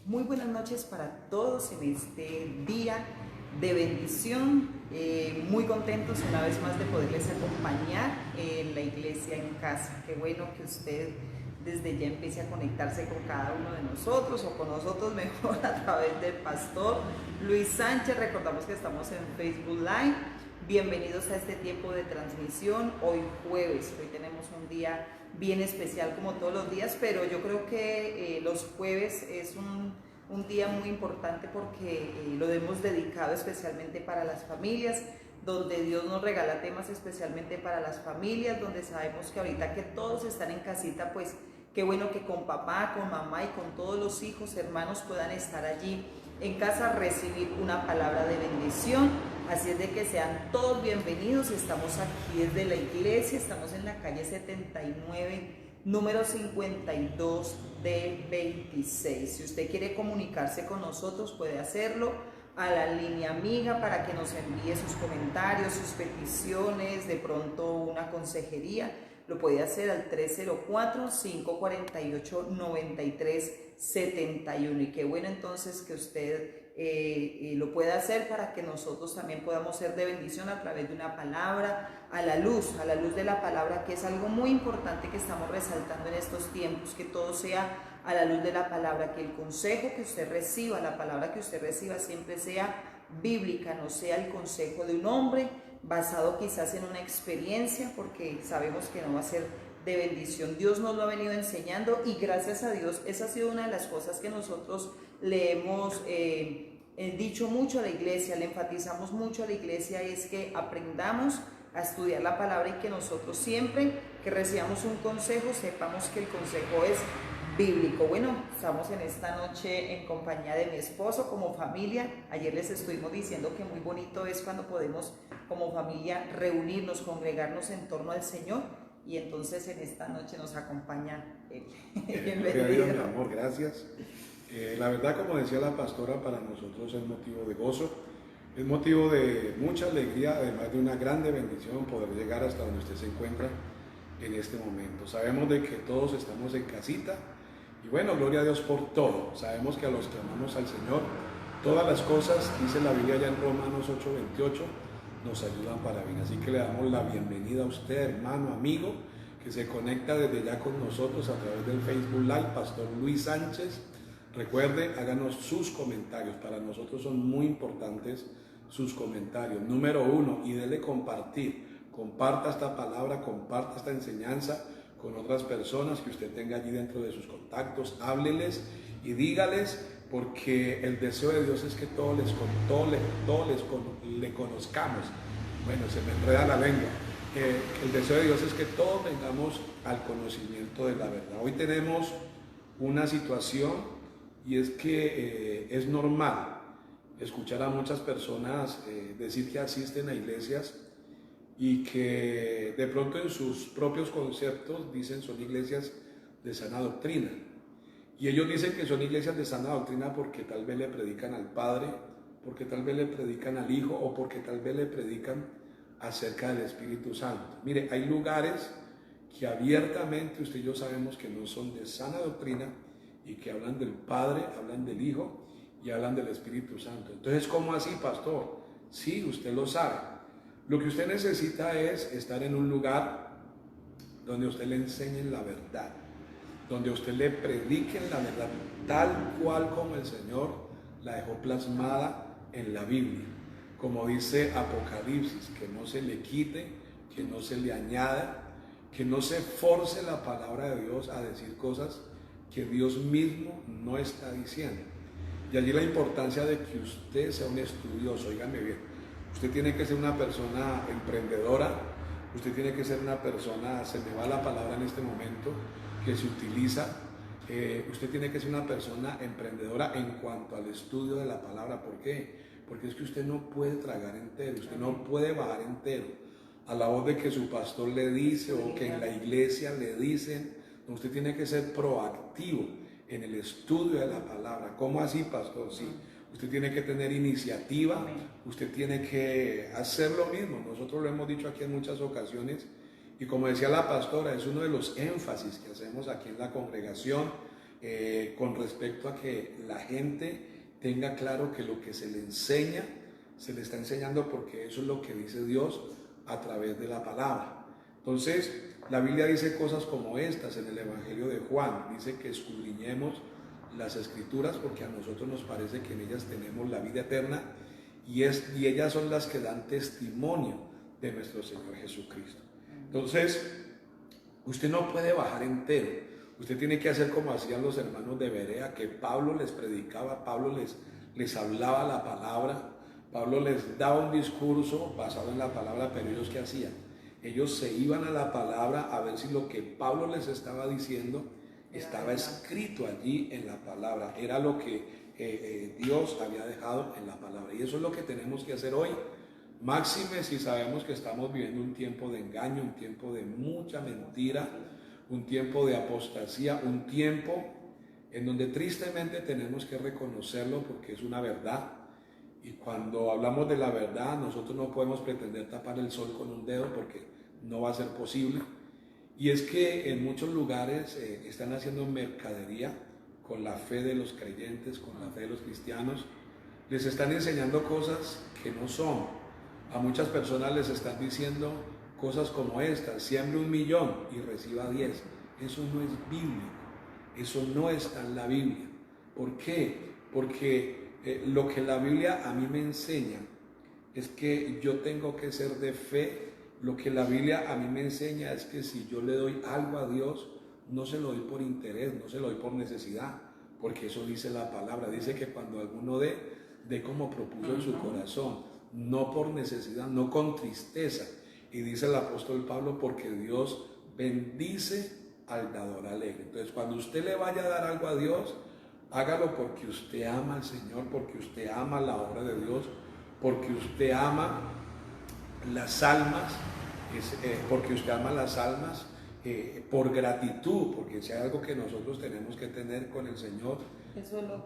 Muy buenas noches para todos en este día de bendición. Muy contentos una vez más de poderles acompañar en la iglesia en casa. Qué bueno que usted desde ya empiece a conectarse con cada uno de nosotros o con nosotros mejor a través del pastor Luis Sánchez. Recordamos que estamos en Facebook Live. Bienvenidos a este tiempo de transmisión. Hoy jueves, hoy tenemos un día bien especial como todos los días, pero yo creo que los jueves es un día muy importante porque lo hemos dedicado especialmente para las familias, donde Dios nos regala temas especialmente para las familias, donde sabemos que ahorita que todos están en casita, pues qué bueno que con papá, con mamá y con todos los hijos, hermanos puedan estar allí en casa, recibir una palabra de bendición. Así es de que sean todos bienvenidos. Estamos aquí desde la iglesia, estamos en la calle 79, número 52 de 26. Si usted quiere comunicarse con nosotros, puede hacerlo a la línea amiga para que nos envíe sus comentarios, sus peticiones, de pronto una consejería. Lo puede hacer al 304-548-9371. Y qué bueno entonces que usted lo pueda hacer para que nosotros también podamos ser de bendición a través de una palabra, a la luz de la palabra, que es algo muy importante que estamos resaltando en estos tiempos, que todo sea a la luz de la palabra, que el consejo que usted reciba, la palabra que usted reciba siempre sea bíblica, no sea el consejo de un hombre basado quizás en una experiencia, porque sabemos que no va a ser de bendición. Dios nos lo ha venido enseñando y gracias a Dios esa ha sido una de las cosas que nosotros le hemos dicho mucho a la iglesia, le enfatizamos mucho a la iglesia, es que aprendamos a estudiar la palabra y que nosotros siempre que recibamos un consejo sepamos que el consejo es bíblico. Bueno, estamos en esta noche en compañía de mi esposo como familia. Ayer les estuvimos diciendo que muy bonito es cuando podemos como familia reunirnos, congregarnos en torno al Señor, y entonces en esta noche nos acompaña él. Bienvenido, mi amor, gracias. La verdad, como decía la pastora, para nosotros es motivo de gozo, es motivo de mucha alegría, además de una grande bendición poder llegar hasta donde usted se encuentra en este momento. Sabemos de que todos estamos en casita y bueno, gloria a Dios por todo. Sabemos que a los que amamos al Señor, todas las cosas, dice la Biblia ya en Romanos 8:28, nos ayudan para bien. Así que le damos la bienvenida a usted, hermano, amigo, que se conecta desde ya con nosotros a través del Facebook Live, Pastor Luis Sánchez. Recuerde, háganos sus comentarios, para nosotros son muy importantes sus comentarios. Número 1, y dele compartir. Comparta esta palabra, comparta esta enseñanza con otras personas que usted tenga allí dentro de sus contactos. Hábleles y dígales, porque el deseo de Dios es que todos le conozcamos. Bueno, se me enreda la lengua. El deseo de Dios es que todos vengamos al conocimiento de la verdad. Hoy tenemos una situación, y es que es normal escuchar a muchas personas decir que asisten a iglesias y que de pronto en sus propios conceptos dicen son iglesias de sana doctrina. Y ellos dicen que son iglesias de sana doctrina porque tal vez le predican al Padre, porque tal vez le predican al Hijo o porque tal vez le predican acerca del Espíritu Santo. Mire, hay lugares que abiertamente usted y yo sabemos que no son de sana doctrina y que hablan del Padre, hablan del Hijo y hablan del Espíritu Santo. Entonces, ¿cómo así, pastor? Sí, usted lo sabe. Lo que usted necesita es estar en un lugar donde usted le enseñen la verdad, donde usted le prediquen la verdad tal cual como el Señor la dejó plasmada en la Biblia. Como dice Apocalipsis, que no se le quite, que no se le añada, que no se force la palabra de Dios a decir cosas que Dios mismo no está diciendo. Y allí la importancia de que usted sea un estudioso. Óigame bien, usted tiene que ser una persona emprendedora, usted tiene que ser una persona, se me va la palabra en este momento que se utiliza, usted tiene que ser una persona emprendedora en cuanto al estudio de la palabra. ¿Por qué? Porque es que usted no puede tragar entero, usted no puede bajar entero a la voz de que su pastor le dice o que en la iglesia le dicen. Usted tiene que ser proactivo en el estudio de la palabra. ¿Cómo así, pastor? Sí, usted tiene que tener iniciativa, usted tiene que hacer lo mismo. Nosotros lo hemos dicho aquí en muchas ocasiones y como decía la pastora, es uno de los énfasis que hacemos aquí en la congregación, con respecto a que la gente tenga claro que lo que se le enseña, se le está enseñando porque eso es lo que dice Dios a través de la palabra. Entonces, la Biblia dice cosas como estas en el Evangelio de Juan, dice que escudriñemos las Escrituras porque a nosotros nos parece que en ellas tenemos la vida eterna y ellas son las que dan testimonio de nuestro Señor Jesucristo. Entonces, usted no puede bajar entero, usted tiene que hacer como hacían los hermanos de Berea, que Pablo les predicaba, Pablo les hablaba la palabra, Pablo les daba un discurso basado en la palabra, pero ellos ¿qué hacían? Ellos se iban a la palabra a ver si lo que Pablo les estaba diciendo estaba escrito allí en la palabra, era lo que Dios había dejado en la palabra. Y eso es lo que tenemos que hacer hoy, máxime si sabemos que estamos viviendo un tiempo de engaño, un tiempo de mucha mentira, un tiempo de apostasía, un tiempo en donde tristemente tenemos que reconocerlo porque es una verdad. Y cuando hablamos de la verdad, nosotros no podemos pretender tapar el sol con un dedo porque no va a ser posible. Y es que en muchos lugares están haciendo mercadería con la fe de los creyentes, con la fe de los cristianos. Les están enseñando cosas que no son. A muchas personas les están diciendo cosas como estas: siembre 1.000.000 y reciba 10. Eso no es bíblico, eso no está en la Biblia. ¿Por qué? Porque lo que la Biblia a mí me enseña es que yo tengo que ser de fe. Lo que la Biblia a mí me enseña es que si yo le doy algo a Dios, no se lo doy por interés, no se lo doy por necesidad, porque eso dice la palabra. Dice que cuando alguno dé como propuso en su corazón, no por necesidad, no con tristeza. Y dice el apóstol Pablo, porque Dios bendice al dador alegre. Entonces, cuando usted le vaya a dar algo a Dios, hágalo porque usted ama al Señor, porque usted ama la obra de Dios, porque usted ama las almas, porque usted ama las almas, por gratitud, porque si hay algo que nosotros tenemos que tener con el Señor,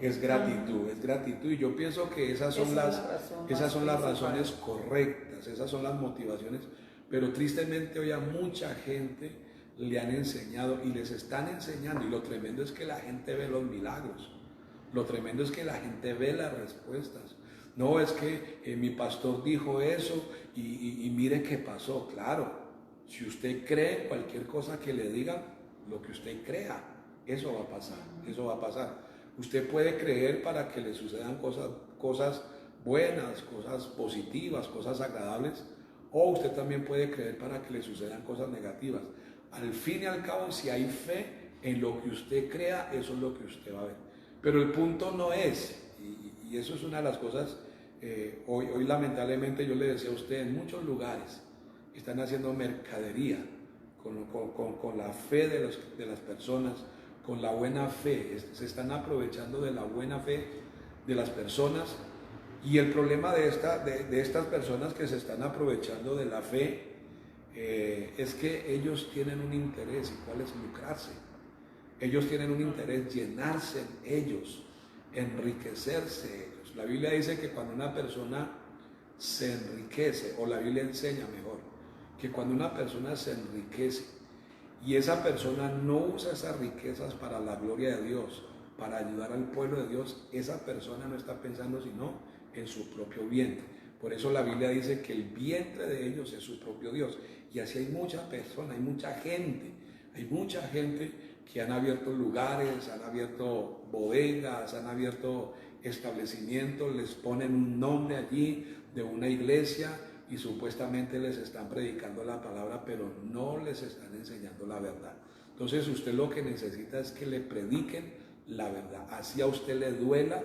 es gratitud, y yo pienso que esas son las razones correctas, esas son las motivaciones, pero tristemente hoy a mucha gente le han enseñado y les están enseñando, y lo tremendo es que la gente ve los milagros, lo tremendo es que la gente ve las respuestas. No, es que mi pastor dijo eso y mire qué pasó. Claro, si usted cree cualquier cosa que le digan, lo que usted crea, eso va a pasar, eso va a pasar. Usted puede creer para que le sucedan cosas buenas, cosas positivas, cosas agradables, o usted también puede creer para que le sucedan cosas negativas. Al fin y al cabo, si hay fe en lo que usted crea, eso es lo que usted va a ver. Pero el punto no es, y eso es una de las cosas, hoy lamentablemente yo le decía a usted, en muchos lugares están haciendo mercadería con la fe de las personas, con la buena fe, se están aprovechando de la buena fe de las personas, y el problema de estas personas que se están aprovechando de la fe es que ellos tienen un interés, ¿y cuál es? Lucrarse. Ellos tienen un interés, llenarse ellos, enriquecerse ellos. La Biblia dice que cuando una persona se enriquece, o la Biblia enseña mejor, que cuando una persona se enriquece y esa persona no usa esas riquezas para la gloria de Dios, para ayudar al pueblo de Dios, esa persona no está pensando sino en su propio vientre. Por eso la Biblia dice que el vientre de ellos es su propio Dios. Y así hay muchas personas, hay mucha gente que han abierto lugares, han abierto bodegas, han abierto establecimientos, les ponen un nombre allí de una iglesia y supuestamente les están predicando la palabra, pero no les están enseñando la verdad. Entonces usted lo que necesita es que le prediquen la verdad, así a usted le duela,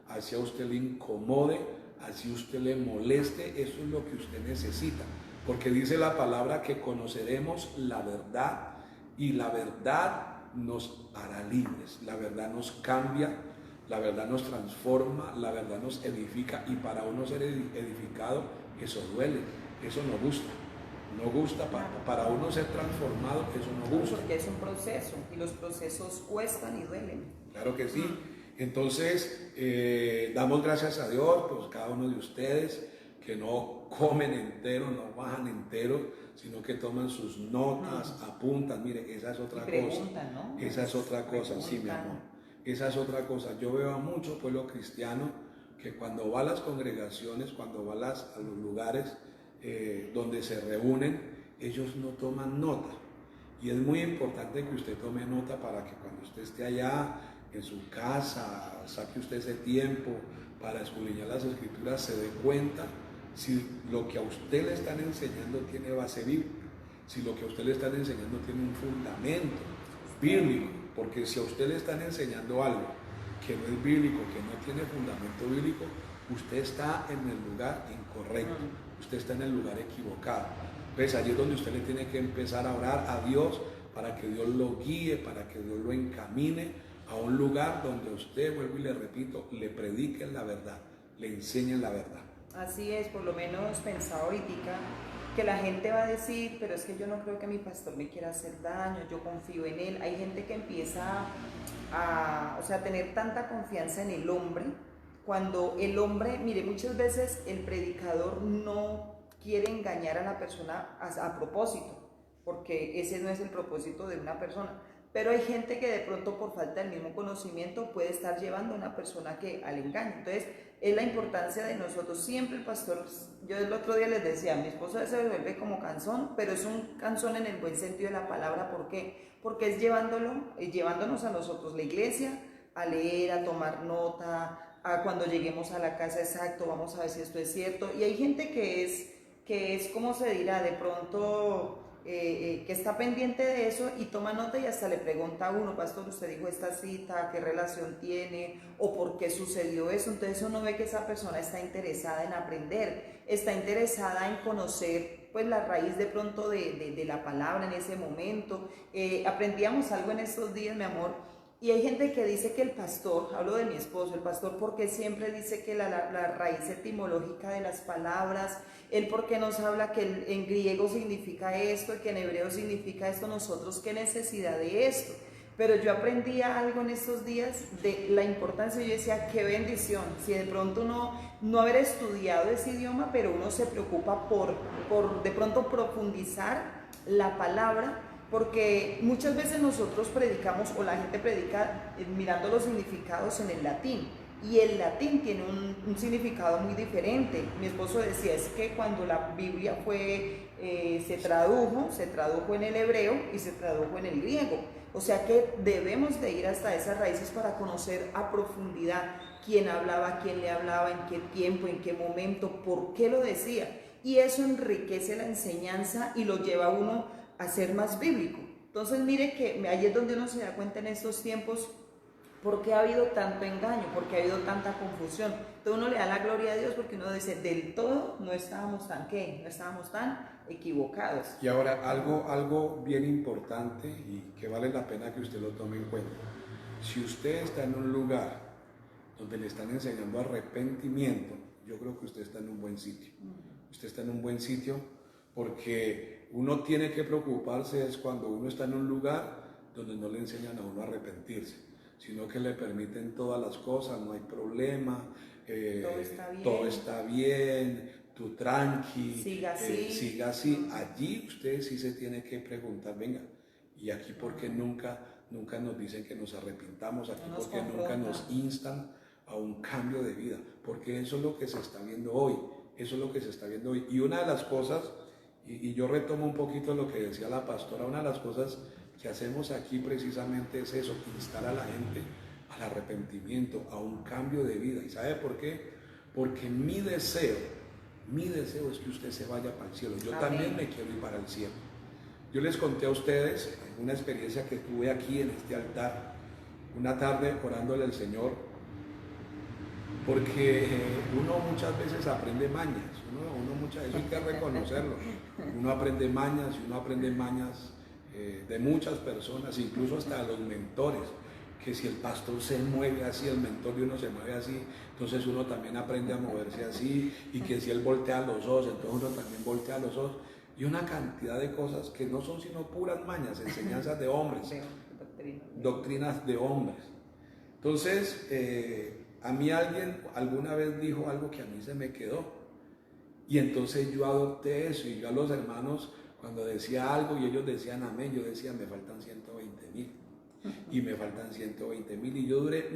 así a usted le incomode, así a usted le moleste, eso es lo que usted necesita, porque dice la palabra que conoceremos la verdad y la verdad nos hará libres, la verdad nos cambia, la verdad nos transforma, la verdad nos edifica, y para uno ser edificado eso duele, eso no gusta, para uno ser transformado eso no gusta. Porque es un proceso y los procesos cuestan y duelen. Claro que sí. Entonces damos gracias a Dios por cada uno de ustedes que no comen entero, no bajan entero, sino que toman sus notas, apuntan. Mire, esa es otra cosa. ¿No? Esa es otra cosa, sí, mi amor. Esa es otra cosa. Yo veo a mucho pueblo cristiano que cuando va a las congregaciones, cuando va a los lugares donde se reúnen, ellos no toman nota. Y es muy importante que usted tome nota para que cuando usted esté allá en su casa, saque usted ese tiempo para escudriñar las escrituras, se dé cuenta si lo que a usted le están enseñando tiene base bíblica, si lo que a usted le están enseñando tiene un fundamento bíblico, porque si a usted le están enseñando algo que no es bíblico, que no tiene fundamento bíblico, usted está en el lugar incorrecto, usted está en el lugar equivocado. Pues allí es donde usted le tiene que empezar a orar a Dios para que Dios lo guíe, para que Dios lo encamine a un lugar donde usted, vuelvo y le repito, le prediquen la verdad, le enseñen la verdad. Así es, por lo menos pensaba ahorita que la gente va a decir, pero es que yo no creo que mi pastor me quiera hacer daño, yo confío en él. Hay gente que empieza a tener tanta confianza en el hombre, cuando el hombre, mire, muchas veces el predicador no quiere engañar a la persona a propósito, porque ese no es el propósito de una persona. Pero hay gente que de pronto por falta del mismo conocimiento puede estar llevando a una persona al engaño. Entonces, es la importancia de nosotros. Siempre el pastor, yo el otro día les decía, mi esposo se vuelve como cansón, pero es un cansón en el buen sentido de la palabra. ¿Por qué? Porque es llevándonos a nosotros, la iglesia, a leer, a tomar nota, a cuando lleguemos a la casa, exacto, vamos a ver si esto es cierto. Y hay gente que es ¿cómo se dirá? De pronto que está pendiente de eso y toma nota y hasta le pregunta a uno, pastor, usted dijo esta cita, ¿qué relación tiene? ¿O por qué sucedió eso? Entonces uno ve que esa persona está interesada en aprender, está interesada en conocer pues la raíz de pronto de la palabra en ese momento. Aprendíamos algo en estos días, mi amor, y hay gente que dice que el pastor, hablo de mi esposo, el pastor porque siempre dice que la raíz etimológica de las palabras, él porque nos habla que en griego significa esto y que en hebreo significa esto, nosotros qué necesidad de esto. Pero yo aprendí algo en estos días de la importancia, yo decía, qué bendición, si de pronto no haber estudiado ese idioma, pero uno se preocupa por de pronto profundizar la palabra, porque muchas veces nosotros predicamos o la gente predica mirando los significados en el latín, y el latín tiene un significado muy diferente. Mi esposo decía, es que cuando la Biblia se tradujo en el hebreo y se tradujo en el griego, o sea que debemos de ir hasta esas raíces para conocer a profundidad quién hablaba, quién le hablaba, en qué tiempo, en qué momento, por qué lo decía, y eso enriquece la enseñanza y lo lleva a uno a ser más bíblico. Entonces mire que ahí es donde uno se da cuenta en estos tiempos por qué ha habido tanto engaño, por qué ha habido tanta confusión. Entonces uno le da la gloria a Dios porque uno dice, del todo no estábamos tan equivocados. Y ahora algo bien importante y que vale la pena que usted lo tome en cuenta. Si usted está en un lugar donde le están enseñando arrepentimiento, yo creo que usted está en un buen sitio. Usted está en un buen sitio porque uno tiene que preocuparse es cuando uno está en un lugar donde no le enseñan a uno a arrepentirse, sino que le permiten todas las cosas, no hay problema, todo está bien, tú tranqui, siga así. Allí usted sí se tiene que preguntar, venga, y aquí porque nunca nos dicen que nos arrepintamos, aquí porque nunca nos instan a un cambio de vida, porque eso es lo que se está viendo hoy, y una de las cosas, y yo retomo un poquito lo que decía la pastora, una de las cosas que hacemos aquí precisamente es eso, instar a la gente al arrepentimiento, a un cambio de vida. ¿Y sabe por qué? Porque mi deseo es que usted se vaya para el cielo. Yo también me quiero ir para el cielo. Yo les conté a ustedes una experiencia que tuve aquí en este altar, una tarde orándole al Señor, porque uno muchas veces aprende mañas, eso hay que reconocerlo, uno aprende mañas y uno aprende mañas de muchas personas, incluso hasta los mentores, que si el pastor se mueve así, el mentor de uno se mueve así, entonces uno también aprende a moverse así, y que si él voltea los ojos, entonces uno también voltea los ojos, y una cantidad de cosas que no son sino puras mañas, enseñanzas de hombres, doctrinas de hombres. Entonces, a mí alguien alguna vez dijo algo que a mí se me quedó, y entonces yo adopté eso, y yo a los hermanos, cuando decía algo y ellos decían amén, yo decía, me faltan 120,000. y me faltan 120.000. Y yo duré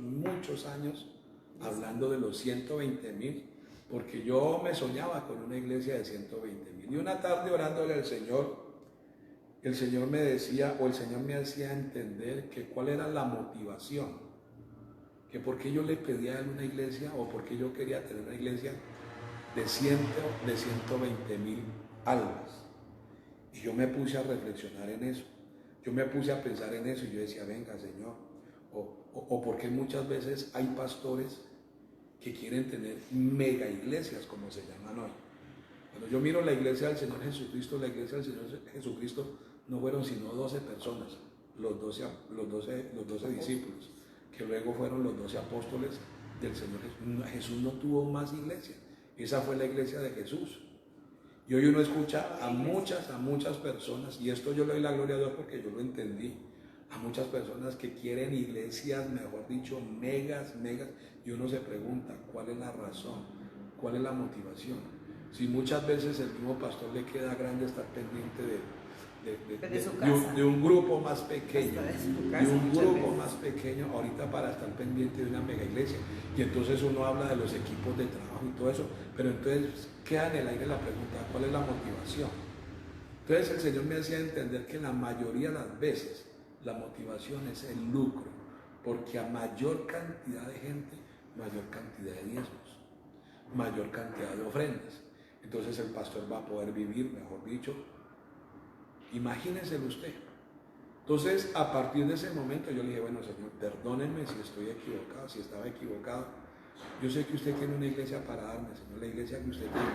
muchos años hablando de los 120.000, porque yo me soñaba con una iglesia de 120.000. Y una tarde orándole al Señor, el Señor me decía, o el Señor me hacía entender que cuál era la motivación, que por qué yo le pedía a él una iglesia, o por qué yo quería tener una iglesia de 120.000 almas. Y yo me puse a reflexionar en eso, yo me puse a pensar en eso, y yo decía, venga Señor, o porque muchas veces hay pastores que quieren tener mega iglesias, como se llaman hoy. Cuando yo miro la iglesia del Señor Jesucristo, la iglesia del Señor Jesucristo no fueron sino 12 personas, los 12 discípulos, que luego fueron los 12 apóstoles del Señor Jesús. Jesús no tuvo más iglesia, esa fue la iglesia de Jesús. Y hoy uno escucha a muchas personas, y esto yo le doy la gloria a Dios porque yo lo entendí, a muchas personas que quieren iglesias, mejor dicho, megas, y uno se pregunta, ¿cuál es la razón? ¿Cuál es la motivación? Si muchas veces el mismo pastor le queda grande estar pendiente de un grupo más pequeño, ahorita para estar pendiente de una mega iglesia. Y entonces uno habla de los equipos de trabajo y todo eso, pero entonces queda en el aire la pregunta, ¿cuál es la motivación? Entonces el Señor me hacía entender que la mayoría de las veces la motivación es el lucro, porque a mayor cantidad de gente, mayor cantidad de diezmos, mayor cantidad de ofrendas. Entonces el pastor va a poder vivir, mejor dicho. Imagínenselo usted. Entonces, a partir de ese momento yo le dije, bueno Señor, perdónenme si estoy equivocado, si estaba equivocado. Yo sé que usted tiene una iglesia para darme, Señor, la iglesia que usted tiene.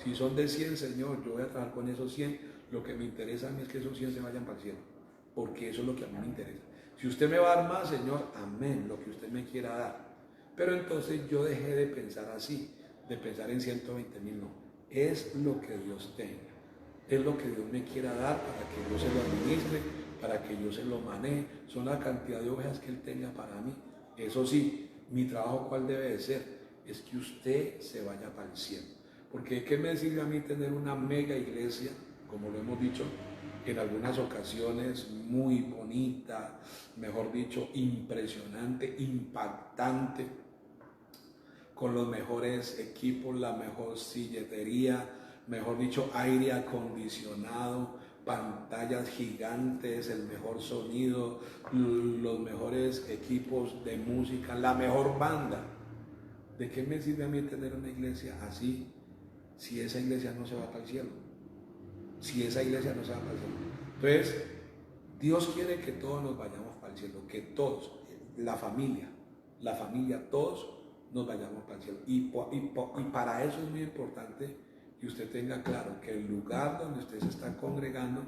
Si son de 100, Señor, yo voy a trabajar con esos 100. Lo que me interesa a mí es que esos 100 se vayan para el cielo, porque eso es lo que a mí me interesa. Si usted me va a dar más, Señor, amén, lo que usted me quiera dar. Pero entonces yo dejé de pensar así, de pensar en 120.000, no. Es lo que Dios tenga. Es lo que Dios me quiera dar para que yo se lo administre, para que yo se lo maneje. Son la cantidad de ovejas que Él tenga para mí. Eso sí, mi trabajo ¿cuál debe de ser? Es que usted se vaya para el cielo. Porque ¿qué me sirve a mí tener una mega iglesia, como lo hemos dicho en algunas ocasiones, muy bonita, mejor dicho, impresionante, impactante, con los mejores equipos, la mejor silletería, mejor dicho, aire acondicionado, pantallas gigantes, el mejor sonido, los mejores equipos de música, la mejor banda? ¿De qué me sirve a mí tener una iglesia así si esa iglesia no se va para el cielo? Si esa iglesia no se va para el cielo. Entonces, Dios quiere que todos nos vayamos para el cielo, que todos, la familia, todos nos vayamos para el cielo. Y para eso es muy importante que usted tenga claro que el lugar donde usted se está congregando,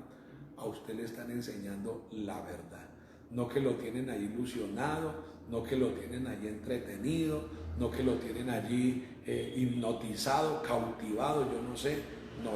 a usted le están enseñando la verdad. No que lo tienen ahí ilusionado, no que lo tienen allí entretenido, no que lo tienen allí hipnotizado, cautivado, yo no sé. No,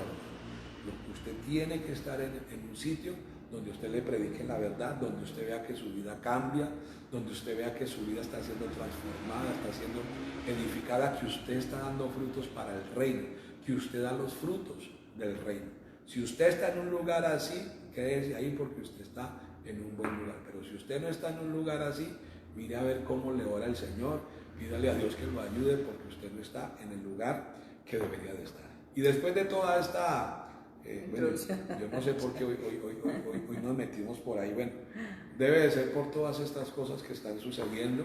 usted tiene que estar en un sitio donde usted le predique la verdad, donde usted vea que su vida cambia, donde usted vea que su vida está siendo transformada, está siendo edificada, que usted está dando frutos para el reino, que usted da los frutos del reino. Si usted está en un lugar así, quédese ahí porque usted está en un buen lugar. Pero si usted no está en un lugar así, mire a ver cómo le ora el Señor, pídale a Dios que lo ayude porque usted no está en el lugar que debería de estar. Y después de toda esta... bueno, yo no sé por qué hoy nos metimos por ahí. Bueno, debe de ser por todas estas cosas que están sucediendo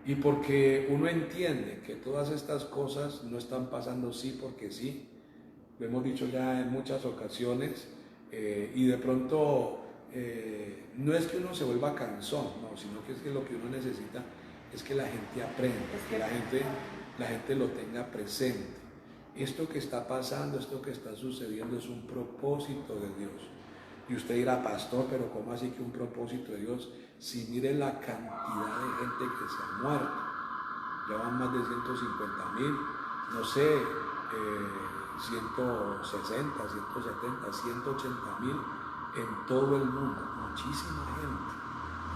y porque uno entiende que todas estas cosas no están pasando sí porque sí. Lo hemos dicho ya en muchas ocasiones y de pronto no es que uno se vuelva cansón, no, sino que es que lo que uno necesita es que la gente aprenda, que la gente lo tenga presente. Esto que está pasando, esto que está sucediendo es un propósito de Dios. Y usted dirá, pastor, pero ¿cómo así que un propósito de Dios? Si mire la cantidad de gente que se ha muerto, ya van más de 150.000, no sé, 160, 170, 180.000 en todo el mundo.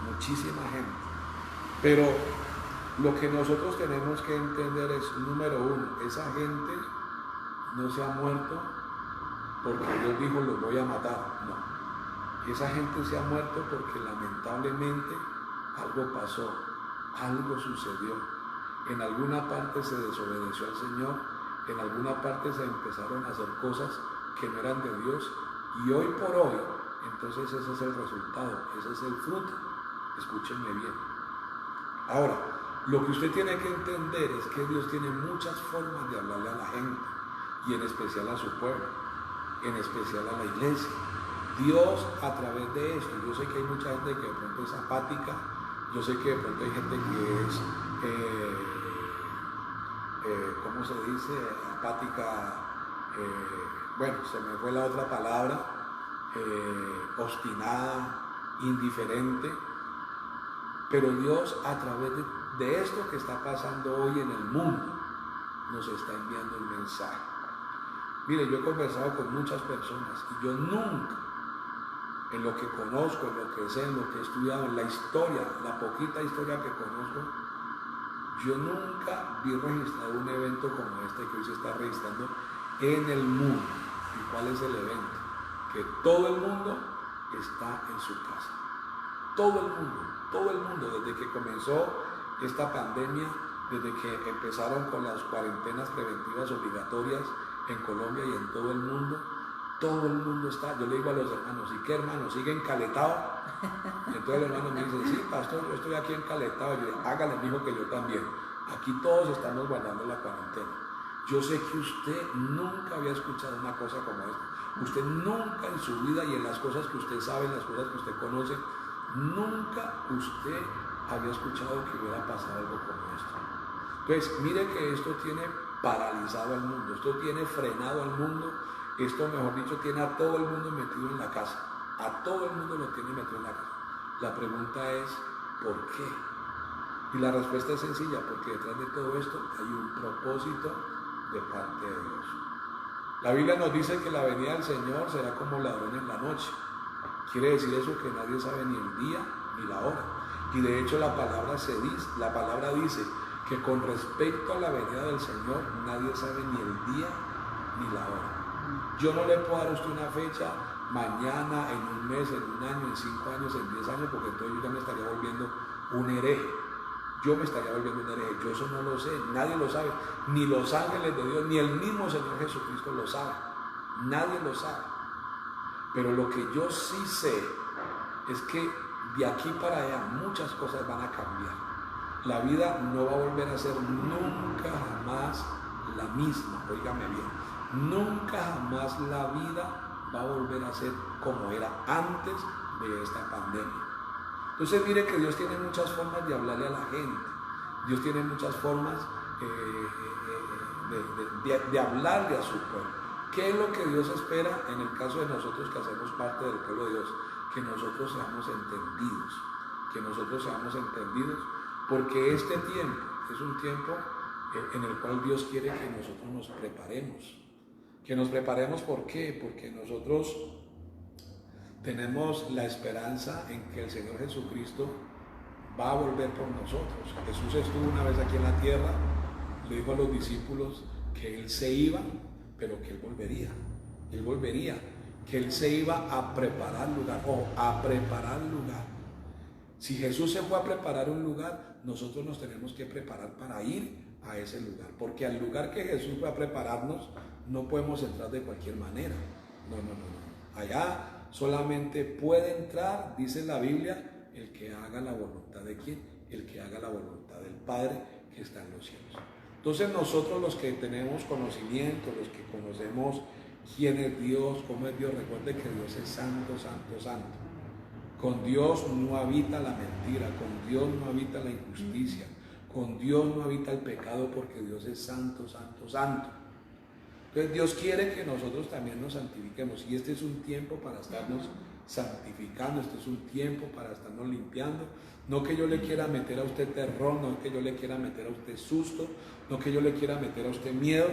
Muchísima gente. Pero lo que nosotros tenemos que entender es, número uno, esa gente no se ha muerto porque Dios dijo los voy a matar, no. Y esa gente se ha muerto porque lamentablemente algo pasó, algo sucedió. En alguna parte se desobedeció al Señor, en alguna parte se empezaron a hacer cosas que no eran de Dios, y hoy por hoy, entonces ese es el resultado, ese es el fruto. Escúchenme bien. Ahora, lo que usted tiene que entender es que Dios tiene muchas formas de hablarle a la gente, y en especial a su pueblo, en especial a la iglesia. Dios a través de esto, yo sé que hay mucha gente que de pronto es apática, yo sé que de pronto hay gente que es, ¿cómo se dice? Apática, bueno, se me fue la otra palabra, obstinada, indiferente, pero Dios a través de esto que está pasando hoy en el mundo, nos está enviando un mensaje. Mire, yo he conversado con muchas personas y yo nunca, en lo que conozco, en lo que sé, en lo que he estudiado, en la historia, la poquita historia que conozco, yo nunca vi registrado un evento como este que hoy se está registrando en el mundo. ¿Y cuál es el evento? Que todo el mundo está en su casa. Todo el mundo, desde que comenzó esta pandemia, desde que empezaron con las cuarentenas preventivas obligatorias en Colombia y en todo el mundo está. Yo le digo a los hermanos, ¿y qué hermanos? ¿Siguen caletados? Entonces el hermano me dice, sí, pastor, yo estoy aquí encaletado. Yo digo, hágale, mijo, que yo también. Aquí todos estamos guardando la cuarentena. Yo sé que usted nunca había escuchado una cosa como esta. Usted nunca en su vida y en las cosas que usted sabe, en las cosas que usted conoce, nunca usted había escuchado que hubiera pasado algo como esto. Entonces, mire que esto tiene paralizado al mundo, esto tiene frenado al mundo, esto, mejor dicho, tiene a todo el mundo metido en la casa. A todo el mundo lo tiene metido en la casa. La pregunta es, ¿por qué? Y la respuesta es sencilla, porque detrás de todo esto hay un propósito de parte de Dios. La Biblia nos dice que la venida del Señor será como ladrón en la noche. Quiere decir eso que nadie sabe ni el día ni la hora. Y de hecho la palabra dice que con respecto a la venida del Señor nadie sabe ni el día ni la hora. Yo no le puedo dar a usted una fecha, mañana, en un mes, en un año, en 5 años, en 10 años, porque entonces yo ya me estaría volviendo un hereje. Yo me estaría volviendo un hereje. Yo eso no lo sé, nadie lo sabe, ni los ángeles de Dios, ni el mismo Señor Jesucristo lo sabe. Nadie lo sabe. Pero lo que yo sí sé es que de aquí para allá muchas cosas van a cambiar. La vida no va a volver a ser nunca jamás la misma, óigame bien. Nunca jamás la vida va a volver a ser como era antes de esta pandemia. Entonces mire que Dios tiene muchas formas de hablarle a la gente. Dios tiene muchas formas de hablarle a su pueblo. ¿Qué es lo que Dios espera en el caso de nosotros que hacemos parte del pueblo de Dios? Que nosotros seamos entendidos. Que nosotros seamos entendidos, porque este tiempo es un tiempo en el cual Dios quiere que nosotros nos preparemos. Que nos preparemos, ¿por qué? Porque nosotros tenemos la esperanza en que el Señor Jesucristo va a volver por nosotros. Jesús estuvo una vez aquí en la tierra, le dijo a los discípulos que Él se iba, pero que Él volvería. Él volvería, que Él se iba a preparar lugar, o a preparar lugar. Si Jesús se fue a preparar un lugar, nosotros nos tenemos que preparar para ir a ese lugar, porque al lugar que Jesús fue a prepararnos, no podemos entrar de cualquier manera. No. Allá solamente puede entrar, dice la Biblia, el que haga la voluntad de ¿quién? El que haga la voluntad del Padre que está en los cielos. Entonces nosotros los que tenemos conocimiento, los que conocemos quién es Dios, cómo es Dios, recuerde que Dios es santo, santo, santo. Con Dios no habita la mentira, con Dios no habita la injusticia, con Dios no habita el pecado, porque Dios es santo, santo, santo. Entonces Dios quiere que nosotros también nos santifiquemos, y este es un tiempo para estarnos santificando, este es un tiempo para estarnos limpiando. No que yo le quiera meter a usted terror, no que yo le quiera meter a usted susto, no que yo le quiera meter a usted miedo,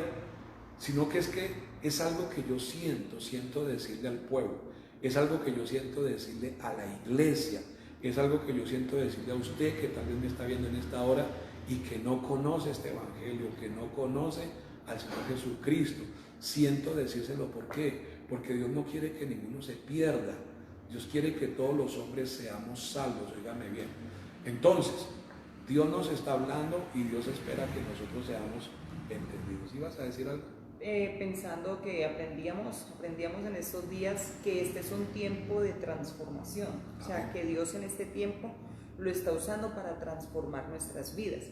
sino que es algo que yo siento decirle al pueblo, es algo que yo siento decirle a la iglesia, es algo que yo siento decirle a usted que tal vez me está viendo en esta hora y que no conoce este evangelio, que no conoce al Señor Jesucristo. Siento decírselo, ¿por qué? Porque Dios no quiere que ninguno se pierda. Dios quiere que todos los hombres seamos salvos, óigame bien. Entonces, Dios nos está hablando y Dios espera que nosotros seamos entendidos. ¿Ibas a decir algo? Pensando que aprendíamos en estos días que este es un tiempo de transformación, o sea, que Dios en este tiempo lo está usando para transformar nuestras vidas.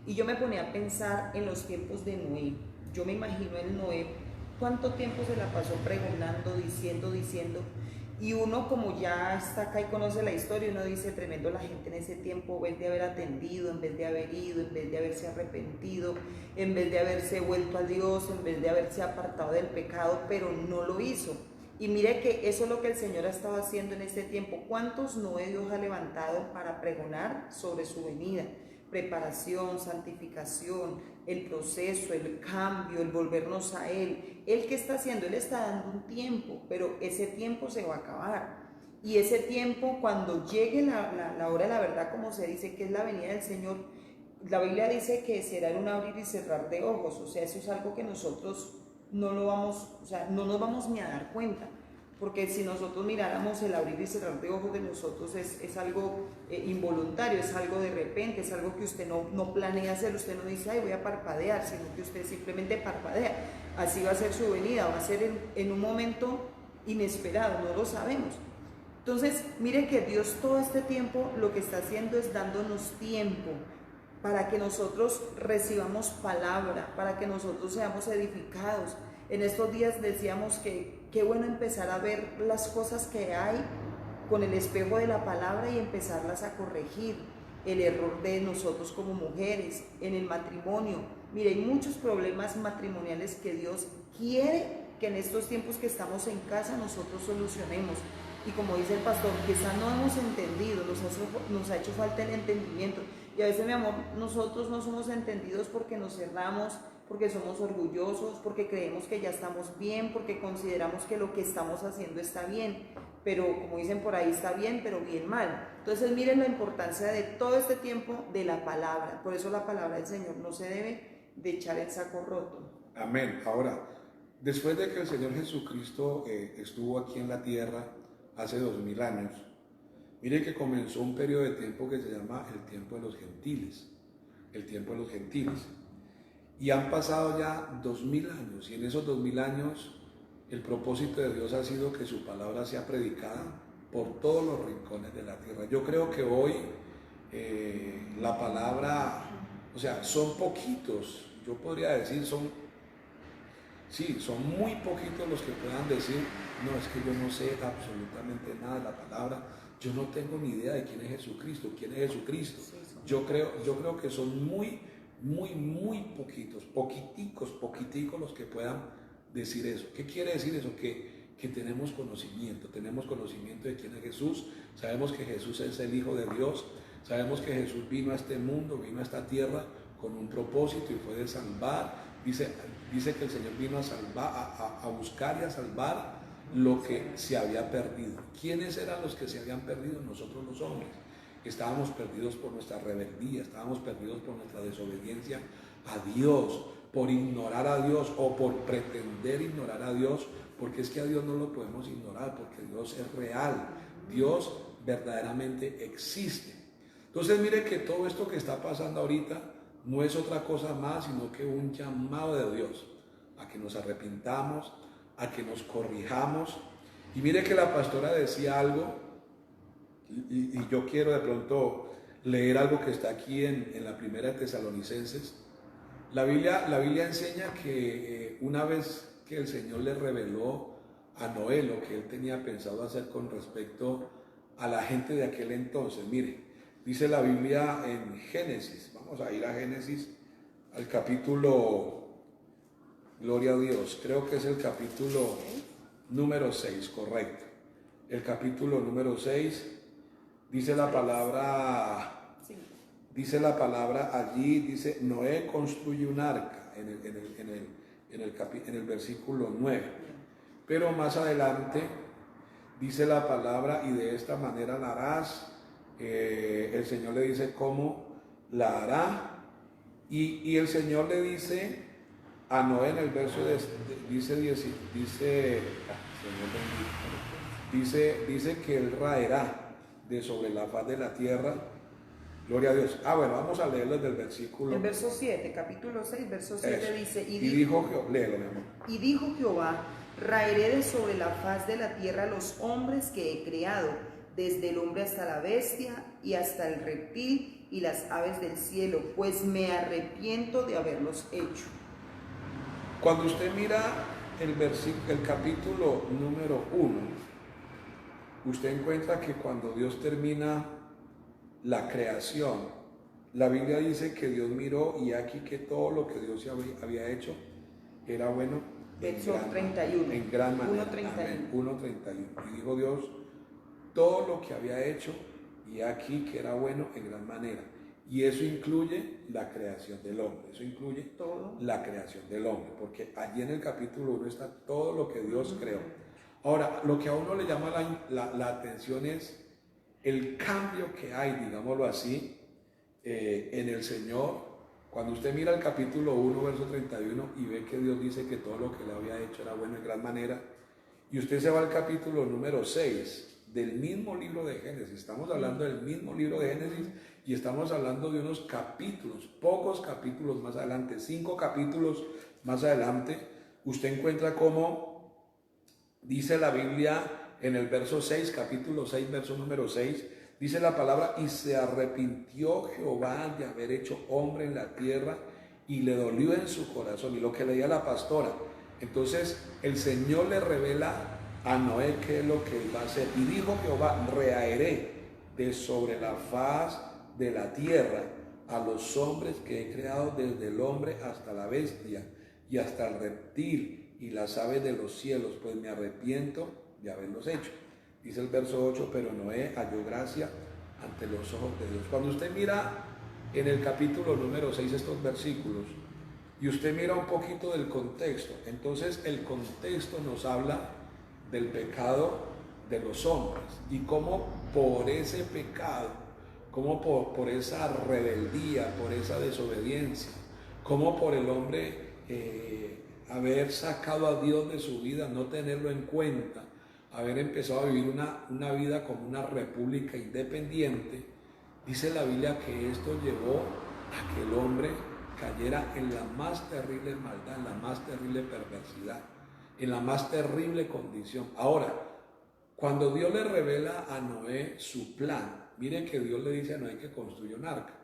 Y yo me ponía a pensar en los tiempos de Noé. Yo me imagino en Noé cuánto tiempo se la pasó pregonando, diciendo, y uno como ya está acá y conoce la historia, uno dice, tremendo la gente en ese tiempo, en vez de haber atendido, en vez de haber ido, en vez de haberse arrepentido, en vez de haberse vuelto a Dios, en vez de haberse apartado del pecado, pero no lo hizo. Y mire que eso es lo que el Señor ha estado haciendo en este tiempo. ¿Cuántos Noé Dios ha levantado para pregonar sobre su venida? Preparación, santificación, el proceso, el cambio, el volvernos a Él. ¿Él qué está haciendo? Él está dando un tiempo, pero ese tiempo se va a acabar. Y ese tiempo, cuando llegue la hora de la verdad, como se dice, que es la venida del Señor, la Biblia dice que será en un abrir y cerrar de ojos. O sea, eso es algo que nosotros no lo vamos, o sea, no nos vamos ni a dar cuenta. Porque si nosotros miráramos el abrir y cerrar de ojos de nosotros es algo involuntario, es algo de repente, es algo que usted no planea hacer, usted no dice, ay, voy a parpadear, sino que usted simplemente parpadea. Así va a ser su venida, va a ser en un momento inesperado, no lo sabemos. Entonces, mire que Dios todo este tiempo lo que está haciendo es dándonos tiempo para que nosotros recibamos palabra, para que nosotros seamos edificados. En estos días decíamos que qué bueno empezar a ver las cosas que hay con el espejo de la palabra y empezarlas a corregir. El error de nosotros como mujeres, en el matrimonio. Mire, hay muchos problemas matrimoniales que Dios quiere que en estos tiempos que estamos en casa nosotros solucionemos. Y como dice el pastor, quizás no hemos entendido, nos ha hecho falta el entendimiento. Y a veces, mi amor, nosotros no somos entendidos porque nos cerramos, porque somos orgullosos, porque creemos que ya estamos bien, porque consideramos que lo que estamos haciendo está bien, pero como dicen por ahí, está bien, pero bien mal. Entonces miren la importancia de todo este tiempo de la palabra. Por eso la palabra del Señor no se debe de echar en saco roto. Amén. Ahora, después de que el Señor Jesucristo estuvo aquí en la tierra hace 2000 años, mire que comenzó un periodo de tiempo que se llama el tiempo de los gentiles. El tiempo de los gentiles. Y han pasado ya 2000 años, y en esos 2000 años el propósito de Dios ha sido que su palabra sea predicada por todos los rincones de la tierra. Yo creo que hoy la palabra, o sea, son poquitos, yo podría decir, son muy poquitos los que puedan decir, no, es que yo no sé absolutamente nada de la palabra, yo no tengo ni idea de quién es Jesucristo, Yo creo que son muy poquiticos los que puedan decir eso. ¿Qué quiere decir eso? Que tenemos conocimiento de quién es Jesús, sabemos que Jesús es el Hijo de Dios, sabemos que Jesús vino a este mundo, vino a esta tierra con un propósito y fue de salvar. Dice que el Señor vino a salvar, a buscar y a salvar lo que se había perdido. ¿Quiénes eran los que se habían perdido? Nosotros los hombres. Estábamos perdidos por nuestra rebeldía, estábamos perdidos por nuestra desobediencia a Dios, por ignorar a Dios o por pretender ignorar a Dios, porque es que a Dios no lo podemos ignorar, porque Dios es real, Dios verdaderamente existe. Entonces mire que todo esto que está pasando ahorita no es otra cosa más sino que un llamado de Dios a que nos arrepintamos, a que nos corrijamos. Y mire que la pastora decía algo, y yo quiero de pronto leer algo que está aquí en la primera de Tesalonicenses. La Biblia enseña que una vez que el Señor le reveló a Noé lo que él tenía pensado hacer con respecto a la gente de aquel entonces, mire, dice la Biblia en Génesis, vamos a ir a Génesis, al capítulo, gloria a Dios, creo que es el capítulo número 6, correcto. El capítulo número 6. Dice la palabra allí, dice, Noé construye un arca en el versículo 9. Pero más adelante dice la palabra, y de esta manera la harás. El Señor le dice cómo la hará. Y el Señor le dice a Noé en el verso dice Señor bendito. dice que Él raerá de sobre la faz de la tierra. Gloria a Dios. Bueno, vamos a leerlo desde el versículo. El verso 7, capítulo 6, verso 7 Eso. dice, léelo, mi amor. Y dijo Jehová, raeré de sobre la faz de la tierra los hombres que he creado, desde el hombre hasta la bestia y hasta el reptil y las aves del cielo, pues me arrepiento de haberlos hecho. Cuando usted mira el capítulo número 1, usted encuentra que cuando Dios termina la creación, la Biblia dice que Dios miró y aquí que todo lo que Dios había hecho era bueno. Verso 31. En gran manera. 1:31. 1:31. Y dijo Dios, todo lo que había hecho y aquí que era bueno en gran manera. Y eso incluye la creación del hombre, eso incluye todo la creación del hombre, porque allí en el capítulo 1 está todo lo que Dios creó. Ahora, lo que a uno le llama la atención es el cambio que hay, digámoslo así, en el Señor. Cuando usted mira el capítulo 1, verso 31 y ve que Dios dice que todo lo que le había hecho era bueno en gran manera, y usted se va al capítulo número 6 del mismo libro de Génesis, estamos hablando del mismo libro de Génesis y estamos hablando de unos capítulos, pocos capítulos más adelante, 5 capítulos más adelante, usted encuentra cómo dice la Biblia en el verso 6, capítulo 6, verso número 6, dice la palabra, y se arrepintió Jehová de haber hecho hombre en la tierra y le dolió en su corazón, y lo que leía la pastora. Entonces el Señor le revela a Noé qué es lo que él va a hacer, y dijo Jehová, raeré de sobre la faz de la tierra a los hombres que he creado, desde el hombre hasta la bestia y hasta el reptil y las aves de los cielos, pues me arrepiento de haberlos hecho. Dice el verso 8, pero Noé halló gracia ante los ojos de Dios. Cuando usted mira en el capítulo número 6 estos versículos y usted mira un poquito del contexto, entonces el contexto nos habla del pecado de los hombres y cómo por ese pecado, cómo por esa rebeldía, por esa desobediencia, cómo por el hombre haber sacado a Dios de su vida, no tenerlo en cuenta, haber empezado a vivir una vida como una república independiente, dice la Biblia que esto llevó a que el hombre cayera en la más terrible maldad, en la más terrible perversidad, en la más terrible condición. Ahora, cuando Dios le revela a Noé su plan, miren que Dios le dice a Noé que construyó un arca,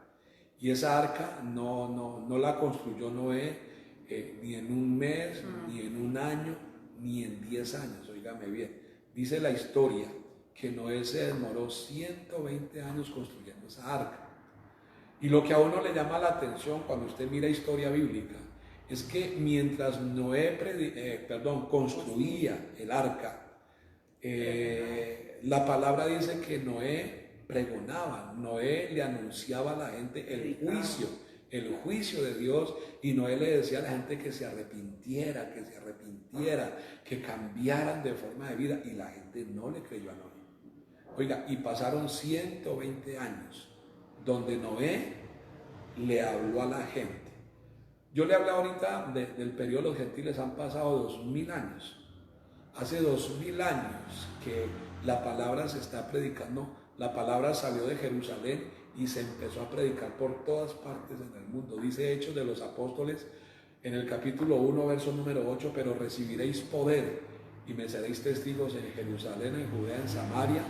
y esa arca no la construyó Noé ni en un mes, ni en un año, ni en 10 años, óigame bien. Dice la historia que Noé se demoró 120 años construyendo esa arca. Y lo que a uno le llama la atención cuando usted mira historia bíblica es que mientras Noé construía el arca, la palabra dice que Noé pregonaba, Noé le anunciaba a la gente el juicio de Dios, y Noé le decía a la gente que se arrepintiera, que cambiaran de forma de vida, y la gente no le creyó a Noé. Oiga, y pasaron 120 años donde Noé le habló a la gente. Yo le hablé ahorita del periodo de los gentiles, han pasado 2000 años. Hace 2000 años que la palabra se está predicando, la palabra salió de Jerusalén y se empezó a predicar por todas partes en el mundo. Dice Hechos de los Apóstoles en el capítulo 1, verso número 8, pero recibiréis poder y me seréis testigos en Jerusalén, en Judea, en Samaria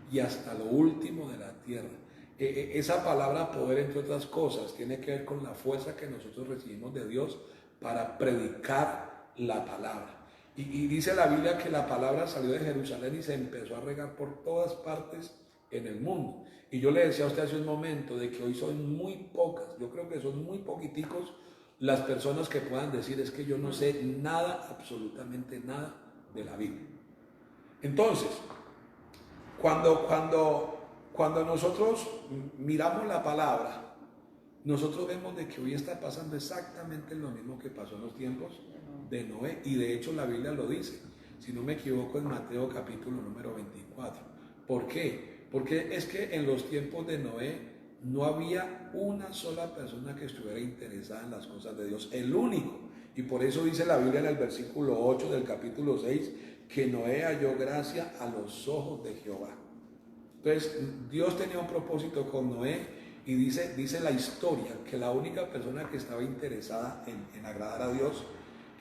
y hasta lo último de la tierra. Esa palabra poder, entre otras cosas, tiene que ver con la fuerza que nosotros recibimos de Dios para predicar la palabra. Y dice la Biblia que la palabra salió de Jerusalén y se empezó a regar por todas partes en el mundo. Y yo le decía a usted hace un momento de que hoy son muy pocas, yo creo que son muy poquiticos las personas que puedan decir es que yo no sé nada, absolutamente nada de la Biblia. Entonces, cuando nosotros miramos la palabra, nosotros vemos de que hoy está pasando exactamente lo mismo que pasó en los tiempos de Noé, y de hecho la Biblia lo dice, si no me equivoco, en Mateo capítulo número 24. ¿Por qué? Porque es que en los tiempos de Noé no había una sola persona que estuviera interesada en las cosas de Dios, el único. Y por eso dice la Biblia en el versículo 8 del capítulo 6 que Noé halló gracia a los ojos de Jehová. Entonces, Dios tenía un propósito con Noé y dice la historia que la única persona que estaba interesada en agradar a Dios,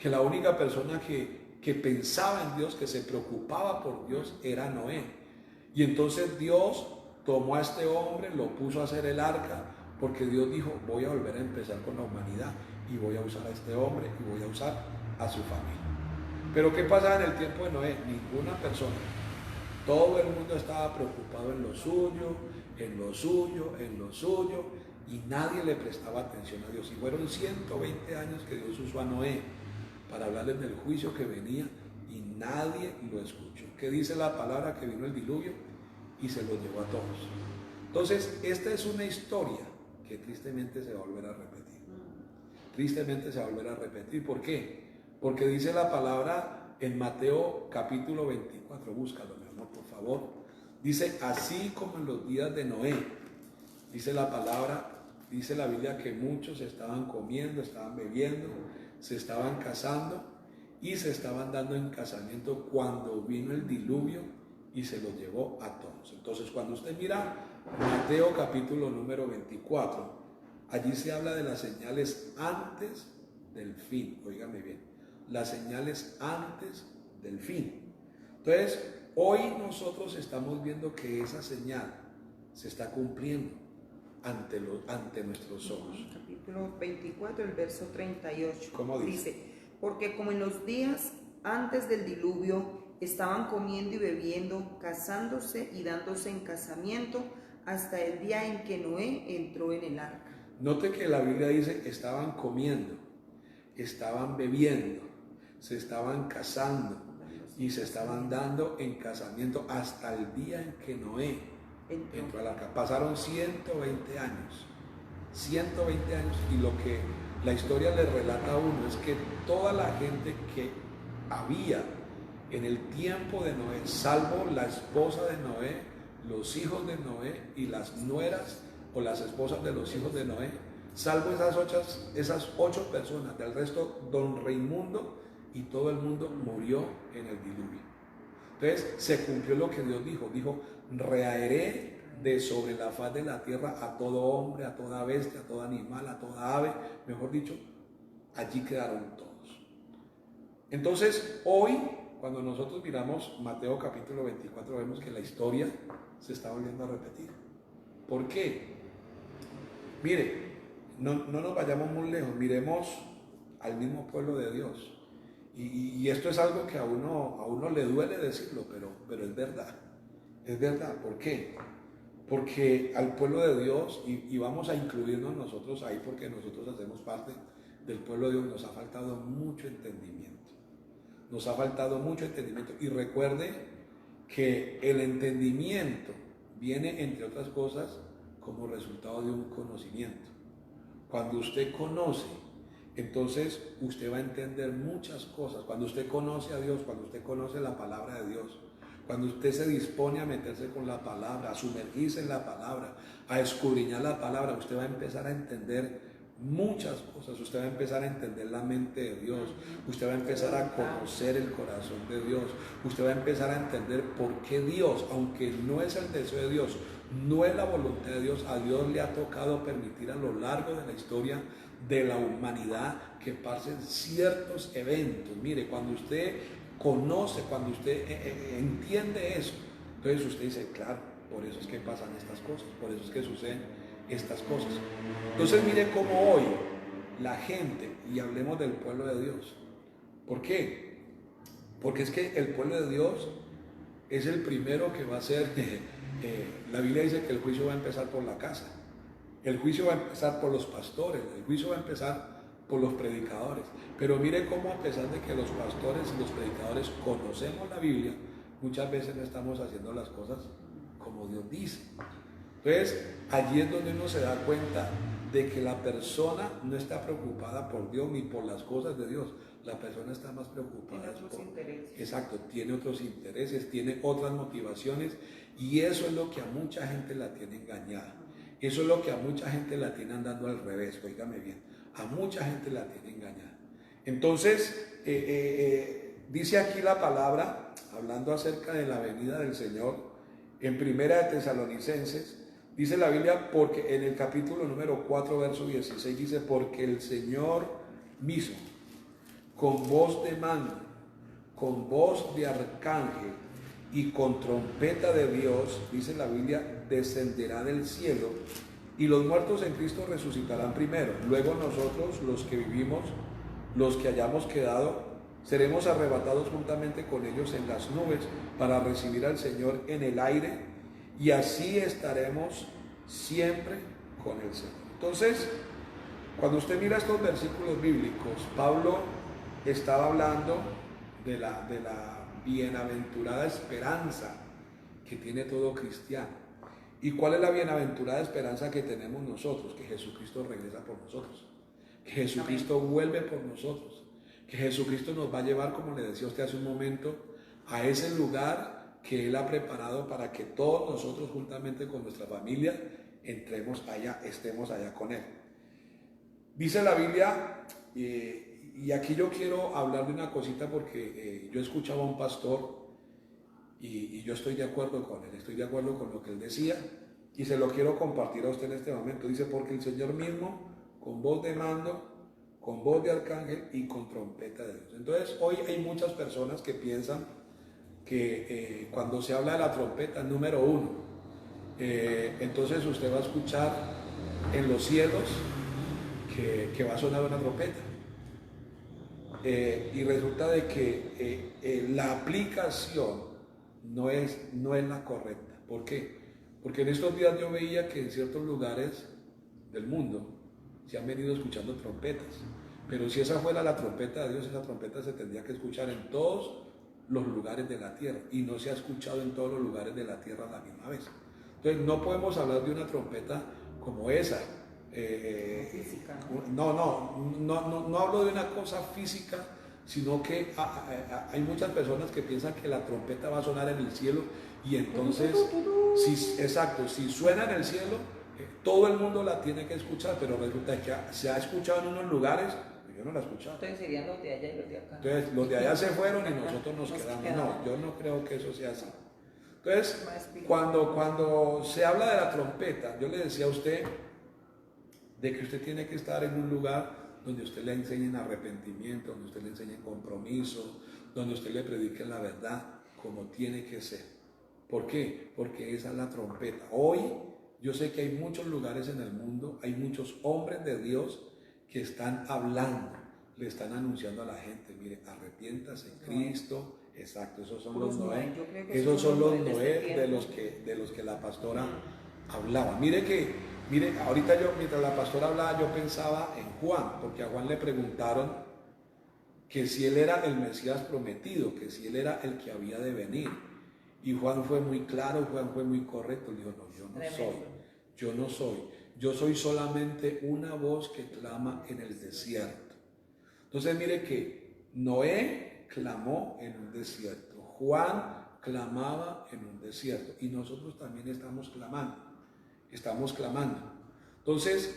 que la única persona que pensaba en Dios, que se preocupaba por Dios, era Noé. Y entonces Dios tomó a este hombre, lo puso a hacer el arca, porque Dios dijo, voy a volver a empezar con la humanidad y voy a usar a este hombre y voy a usar a su familia. Pero ¿qué pasaba en el tiempo de Noé? Ninguna persona. Todo el mundo estaba preocupado en lo suyo, en lo suyo, en lo suyo, y nadie le prestaba atención a Dios. Y fueron 120 años que Dios usó a Noé para hablarles del juicio que venía y nadie lo escuchó. ¿Qué dice la palabra? Que vino el diluvio y se los llevó a todos. Entonces, esta es una historia que tristemente se va a volver a repetir. Tristemente se va a volver a repetir. ¿Por qué? Porque dice la palabra en Mateo capítulo 24, búscalo mi amor por favor, dice, así como en los días de Noé, dice la palabra, dice la Biblia que muchos estaban comiendo, estaban bebiendo, se estaban casando y se estaban dando en casamiento cuando vino el diluvio y se los llevó a todos. Entonces cuando usted mira Mateo capítulo número 24, allí se habla de las señales antes del fin, óigame bien, las señales antes del fin. Entonces, hoy nosotros estamos viendo que esa señal se está cumpliendo ante nuestros ojos. Capítulo 24, el verso 38. ¿Cómo dice? Dice, porque como en los días antes del diluvio estaban comiendo y bebiendo, casándose y dándose en casamiento, hasta el día en que Noé entró en el arca. Note que la Biblia dice, estaban comiendo, estaban bebiendo, se estaban casando y se estaban dando en casamiento hasta el día en que Noé entró al arca. Pasaron 120 años, 120 años, y lo que la historia le relata a uno es que toda la gente que había en el tiempo de Noé, salvo la esposa de Noé, los hijos de Noé y las nueras o las esposas de los hijos de Noé, salvo esas ocho personas, del resto don Raimundo y todo el mundo murió en el diluvio. Entonces se cumplió lo que Dios dijo, reaeré de sobre la faz de la tierra a todo hombre, a toda bestia, a todo animal, a toda ave, mejor dicho, allí quedaron todos. Entonces hoy, cuando nosotros miramos Mateo capítulo 24, vemos que la historia se está volviendo a repetir. ¿Por qué? Mire, no nos vayamos muy lejos, miremos al mismo pueblo de Dios. Y esto es algo que a uno le duele decirlo, pero es verdad. Es verdad. ¿Por qué? Porque al pueblo de Dios, y vamos a incluirnos nosotros ahí porque nosotros hacemos parte del pueblo de Dios, nos ha faltado mucho entendimiento. Nos ha faltado mucho entendimiento. Y recuerde que el entendimiento viene, entre otras cosas, como resultado de un conocimiento. Cuando usted conoce, entonces usted va a entender muchas cosas. Cuando usted conoce a Dios, cuando usted conoce la palabra de Dios, cuando usted se dispone a meterse con la palabra, a sumergirse en la palabra, a escudriñar la palabra, usted va a empezar a entender muchas cosas. Usted va a empezar a entender la mente de Dios, usted va a empezar a conocer el corazón de Dios, usted va a empezar a entender por qué Dios, aunque no es el deseo de Dios, no es la voluntad de Dios, a Dios le ha tocado permitir a lo largo de la historia de la humanidad que pasen ciertos eventos. Mire, cuando usted conoce, cuando usted entiende eso, entonces usted dice, claro, por eso es que pasan estas cosas, por eso es que suceden estas cosas. Entonces mire cómo hoy la gente, y hablemos del pueblo de Dios, ¿por qué? Porque es que el pueblo de Dios es el primero que va a ser, la Biblia dice que el juicio va a empezar por la casa, el juicio va a empezar por los pastores, el juicio va a empezar por los predicadores. Pero mire cómo, a pesar de que los pastores y los predicadores conocemos la Biblia, muchas veces no estamos haciendo las cosas como Dios dice. Entonces, allí es donde uno se da cuenta de que la persona no está preocupada por Dios ni por las cosas de Dios. La persona está más preocupada por intereses. Exacto, tiene otros intereses, tiene otras motivaciones, y eso es lo que a mucha gente la tiene engañada. Eso es lo que a mucha gente la tiene andando al revés, óigame bien. A mucha gente la tiene engañada. Entonces, Dice aquí la palabra, hablando acerca de la venida del Señor, en Primera de Tesalonicenses, dice la Biblia, porque en el capítulo número 4, verso 16, dice, porque el Señor mismo, con voz de mando, con voz de arcángel y con trompeta de Dios, dice la Biblia, descenderá del cielo y los muertos en Cristo resucitarán primero. Luego nosotros, los que vivimos, los que hayamos quedado, seremos arrebatados juntamente con ellos en las nubes para recibir al Señor en el aire y así estaremos siempre con el Señor. Entonces, cuando usted mira estos versículos bíblicos, Pablo estaba hablando de la bienaventurada esperanza que tiene todo cristiano. ¿Y cuál es la bienaventurada esperanza que tenemos nosotros? Que Jesucristo regresa por nosotros, que Jesucristo vuelve por nosotros, que Jesucristo nos va a llevar, como le decía usted hace un momento, a ese lugar que Él ha preparado para que todos nosotros, juntamente con nuestra familia, entremos allá, estemos allá con Él. Dice la Biblia, y aquí yo quiero hablar de una cosita porque yo escuchaba a un pastor y yo estoy de acuerdo con él, estoy de acuerdo con lo que él decía y se lo quiero compartir a usted en este momento. Dice, porque el Señor mismo, con voz de mando, con voz de arcángel y con trompeta de Dios. Entonces, hoy hay muchas personas que piensan que cuando se habla de la trompeta, número uno, entonces usted va a escuchar en los cielos que va a sonar una trompeta. Y resulta de que la aplicación no es la correcta. ¿Por qué? Porque en estos días yo veía que en ciertos lugares del mundo se han venido escuchando trompetas, pero si esa fuera la trompeta de Dios, esa trompeta se tendría que escuchar en todos los lugares de la tierra y no se ha escuchado en todos los lugares de la tierra a la misma vez. Entonces no podemos hablar de una trompeta como esa. Física. No hablo de una cosa física, sino que hay muchas personas que piensan que la trompeta va a sonar en el cielo y entonces, si suena en el cielo, todo el mundo la tiene que escuchar, pero resulta que se ha escuchado en unos lugares, yo no la he escuchado. Entonces serían los de allá y los de acá. Entonces los de allá se fueron y nosotros nos quedamos. No, yo no creo que eso sea así. Entonces, cuando se habla de la trompeta, yo le decía a usted de que usted tiene que estar en un lugar donde usted le enseñen arrepentimiento, donde usted le enseñe compromiso, donde usted le predique la verdad como tiene que ser. ¿Por qué? Porque esa es la trompeta. Hoy yo sé que hay muchos lugares en el mundo, hay muchos hombres de Dios que están hablando, le están anunciando a la gente, mire, arrepiéntase en Cristo. Exacto, esos son los Noé. Esos son los Noé de los que la pastora hablaba. Mire, ahorita yo, mientras la pastora hablaba, yo pensaba en Juan, porque a Juan le preguntaron que si él era el Mesías prometido, que si él era el que había de venir. Y Juan fue muy claro, Juan fue muy correcto, le dijo, no, yo no soy, yo soy solamente una voz que clama en el desierto. Entonces mire que Noé clamó en un desierto, Juan clamaba en un desierto y nosotros también estamos clamando. Entonces,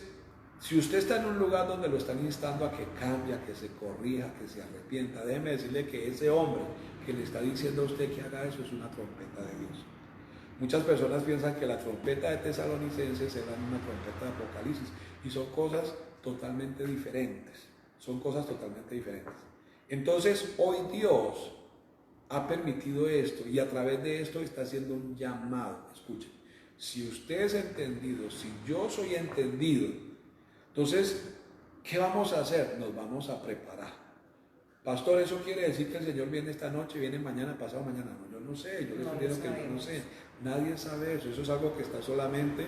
si usted está en un lugar donde lo están instando a que cambie, a que se corrija, que se arrepienta, déjeme decirle que ese hombre que le está diciendo a usted que haga eso es una trompeta de Dios. Muchas personas piensan que la trompeta de Tesalonicenses era una trompeta de Apocalipsis y son cosas totalmente diferentes. Entonces, hoy Dios ha permitido esto y a través de esto está haciendo un llamado. Escuchen. Si usted es entendido, si yo soy entendido, entonces, ¿qué vamos a hacer? Nos vamos a preparar. Pastor, ¿eso quiere decir que el Señor viene esta noche, viene mañana, pasado mañana? No, yo no sé, yo les sugiero que yo no sé. Nadie sabe eso, eso es algo que está solamente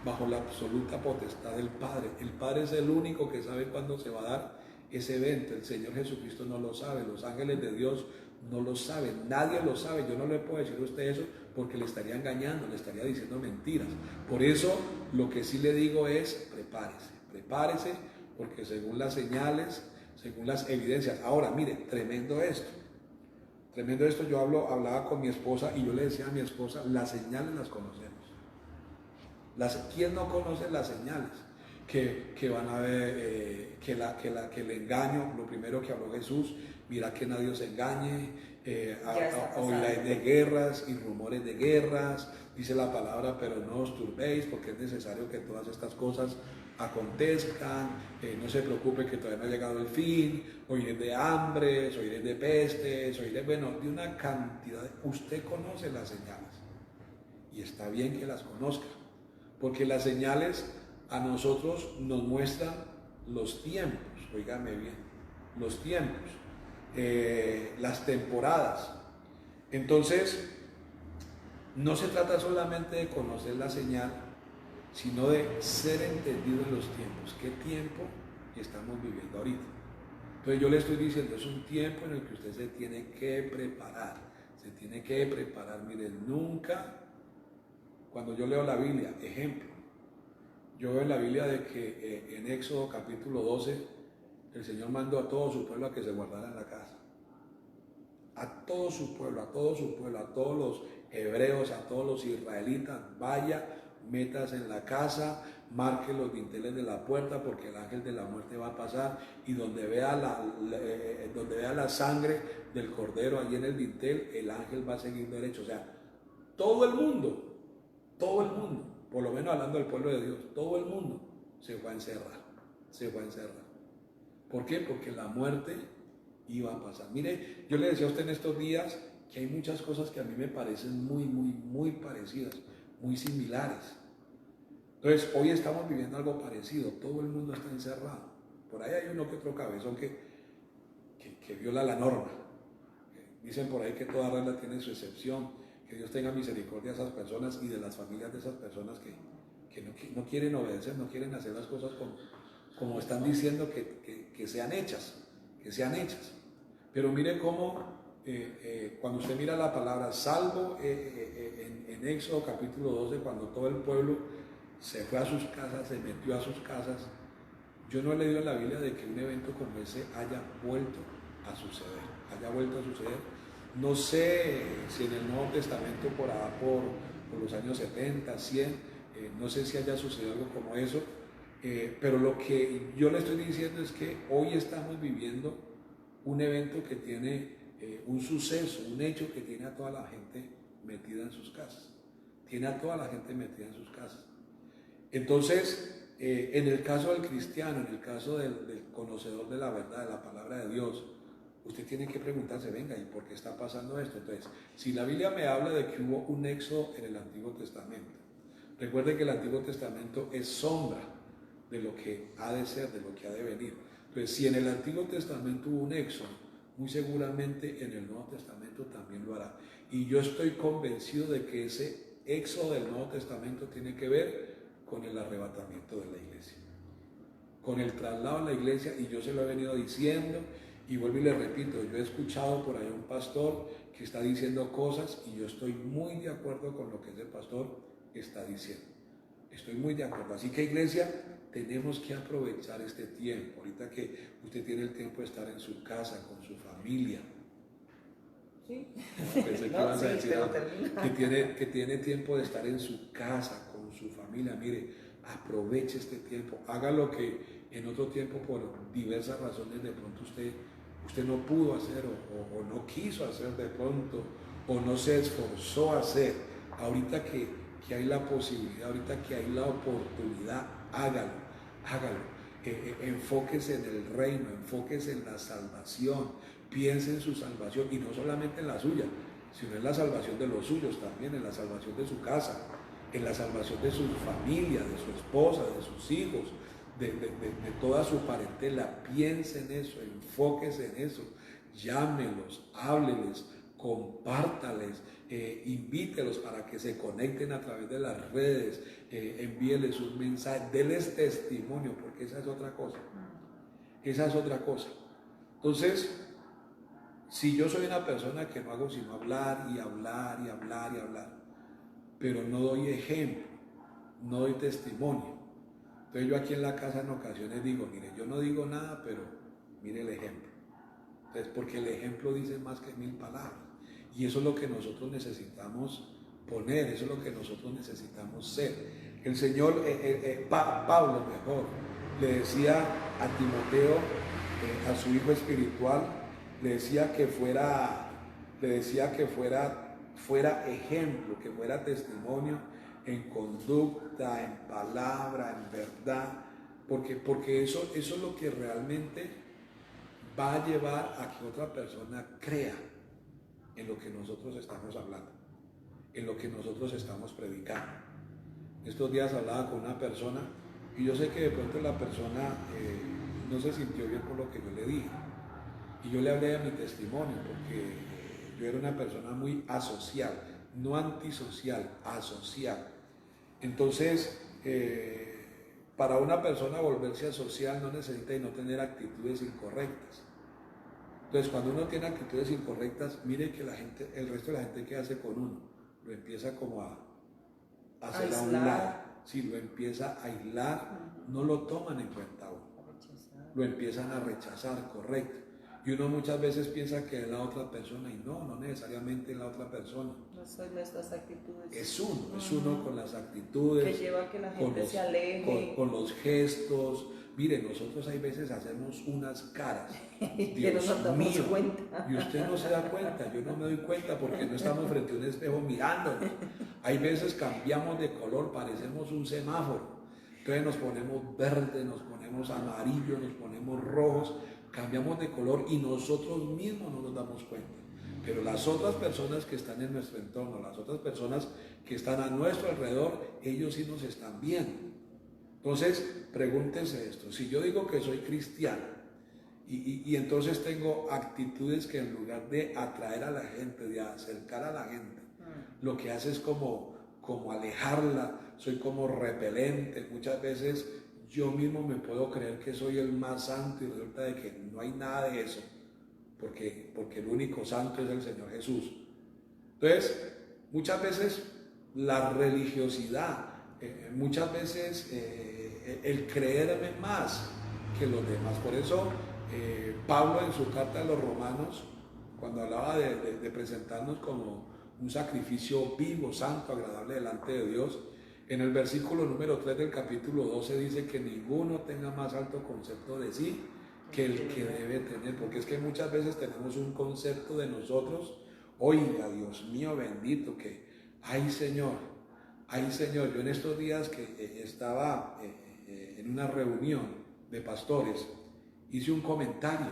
bajo la absoluta potestad del Padre. El Padre es el único que sabe cuándo se va a dar ese evento. El Señor Jesucristo no lo sabe, los ángeles de Dios no lo saben, nadie lo sabe. Yo no le puedo decir a usted eso porque le estaría engañando, le estaría diciendo mentiras. Por eso lo que sí le digo es prepárese, porque según las señales, según las evidencias. Ahora, mire, tremendo esto, yo hablaba con mi esposa y yo le decía a mi esposa, las señales las conocemos. ¿Quién no conoce las señales? que van a ver que el engaño, lo primero que habló Jesús, mira que nadie os engañe, oiréis de guerras y rumores de guerras, dice la palabra, pero no os turbéis porque es necesario que todas estas cosas acontezcan, no se preocupe que todavía no ha llegado el fin, oiréis de hambres, oiréis de pestes, oiréis, bueno, de una cantidad, usted conoce las señales y está bien que las conozca, porque las señales a nosotros nos muestran los tiempos, oígame bien, los tiempos, las temporadas. Entonces, no se trata solamente de conocer la señal, sino de ser entendido en los tiempos. ¿Qué tiempo estamos viviendo ahorita? Entonces yo le estoy diciendo, es un tiempo en el que usted se tiene que preparar. Se tiene que preparar. Miren, nunca, cuando yo leo la Biblia, ejemplo, yo veo en la Biblia de que en Éxodo capítulo 12, el Señor mandó a todo su pueblo a que se guardara en la casa. A todo su pueblo, a todo su pueblo, a todos los hebreos, a todos los israelitas, vaya, métase en la casa, marque los dinteles de la puerta porque el ángel de la muerte va a pasar y donde vea la sangre del cordero allí en el dintel, el ángel va a seguir derecho. O sea, todo el mundo, por lo menos hablando del pueblo de Dios, todo el mundo se fue a encerrar, se fue a encerrar. ¿Por qué? Porque la muerte iba a pasar. Mire, yo le decía a usted en estos días que hay muchas cosas que a mí me parecen muy parecidas, muy similares. Entonces, hoy estamos viviendo algo parecido, todo el mundo está encerrado. Por ahí hay uno que otro cabezón que viola la norma. Dicen por ahí que toda regla tiene su excepción, que Dios tenga misericordia de esas personas y de las familias de esas personas que no quieren obedecer, no quieren hacer las cosas como están diciendo que sean hechas, Pero mire cómo cuando usted mira la palabra salvo en Éxodo capítulo 12, cuando todo el pueblo se fue a sus casas, se metió a sus casas, yo no he leído en la Biblia de que un evento como ese haya vuelto a suceder. No sé si en el Nuevo Testamento por los años 70, 100, no sé si haya sucedido algo como eso, pero lo que yo le estoy diciendo es que hoy estamos viviendo un evento que tiene un suceso, un hecho que tiene a toda la gente metida en sus casas. Entonces, en el caso del cristiano, en el caso del conocedor de la verdad, de la palabra de Dios, usted tiene que preguntarse, venga, ¿y por qué está pasando esto? Entonces, si la Biblia me habla de que hubo un éxodo en el Antiguo Testamento, recuerde que el Antiguo Testamento es sombra de lo que ha de ser, de lo que ha de venir. Entonces, si en el Antiguo Testamento hubo un éxodo, muy seguramente en el Nuevo Testamento también lo hará. Y yo estoy convencido de que ese éxodo del Nuevo Testamento tiene que ver con el arrebatamiento de la iglesia, con el traslado de la iglesia, y yo se lo he venido diciendo, y vuelvo y le repito, yo he escuchado por ahí un pastor que está diciendo cosas, y yo estoy muy de acuerdo con lo que ese pastor está diciendo. Estoy muy de acuerdo. Así que, iglesia, tenemos que aprovechar este tiempo. Ahorita que usted tiene el tiempo de estar en su casa, con su familia. Sí. Pensé que ibas a decir algo. Que tiene tiempo de estar en su casa, con su familia. Mire, aproveche este tiempo. Haga lo que en otro tiempo, por diversas razones, de pronto usted no pudo hacer o no quiso hacer de pronto, o no se esforzó a hacer. Ahorita que hay la posibilidad, ahorita que hay la oportunidad, hágalo. Enfóquese en el reino, enfóquese en la salvación, piense en su salvación, y no solamente en la suya, sino en la salvación de los suyos también, en la salvación de su casa, en la salvación de su familia, de su esposa, de sus hijos, de toda su parentela. Piense en eso, enfóquese en eso, llámelos, hábleles, compártales, invítelos para que se conecten a través de las redes, envíeles un mensaje, déles testimonio, porque esa es otra cosa. Entonces, si yo soy una persona que no hago sino hablar, pero no doy ejemplo, no doy testimonio, entonces yo aquí en la casa en ocasiones digo, mire, yo no digo nada, pero mire el ejemplo. Entonces, porque el ejemplo dice más que 1000 palabras. Y eso es lo que nosotros necesitamos poner, eso es lo que nosotros necesitamos ser. El Señor, Pablo mejor, le decía a Timoteo, a su hijo espiritual, le decía que fuera ejemplo, que fuera testimonio en conducta, en palabra, en verdad, porque eso es lo que realmente va a llevar a que otra persona crea en lo que nosotros estamos hablando, en lo que nosotros estamos predicando. Estos días hablaba con una persona y yo sé que de pronto la persona no se sintió bien por lo que yo le dije. Y yo le hablé de mi testimonio porque yo era una persona muy asocial, no antisocial, asocial. Entonces, para una persona volverse asocial no necesita y no tener actitudes incorrectas. Entonces, cuando uno tiene actitudes incorrectas, mire que la gente, el resto de la gente que hace con uno, lo empieza como a hacer a un lado. Si lo empieza a aislar, no lo toman en cuenta uno. Lo empiezan a rechazar, correcto. Y uno muchas veces piensa que es la otra persona y no necesariamente es la otra persona. No son nuestras actitudes. Es uno con las actitudes. Que lleva a que la gente se aleje. Con los gestos. Mire, nosotros hay veces hacemos unas caras. Dios no nos damos cuenta. Y usted no se da cuenta, yo no me doy cuenta porque no estamos frente a un espejo mirándonos. Hay veces cambiamos de color, parecemos un semáforo. Entonces nos ponemos verde, nos ponemos amarillo, nos ponemos rojos, cambiamos de color y nosotros mismos no nos damos cuenta. Pero las otras personas que están en nuestro entorno, las otras personas que están a nuestro alrededor, ellos sí nos están viendo. Entonces, pregúntense esto, si yo digo que soy cristiano y entonces tengo actitudes que en lugar de atraer a la gente, de acercar a la gente, lo que hace es como alejarla, soy como repelente, muchas veces yo mismo me puedo creer que soy el más santo y resulta de que no hay nada de eso, porque el único santo es el Señor Jesús. Entonces, muchas veces la religiosidad, muchas veces el creerme más que los demás. Por eso Pablo en su carta a los romanos, cuando hablaba de presentarnos como un sacrificio vivo, santo, agradable delante de Dios, en el versículo número 3 del capítulo 12 dice que ninguno tenga más alto concepto de sí que el que debe tener, porque es que muchas veces tenemos un concepto de nosotros, oiga, Dios mío bendito, que ay Señor, yo en estos días que estaba en una reunión de pastores, hice un comentario,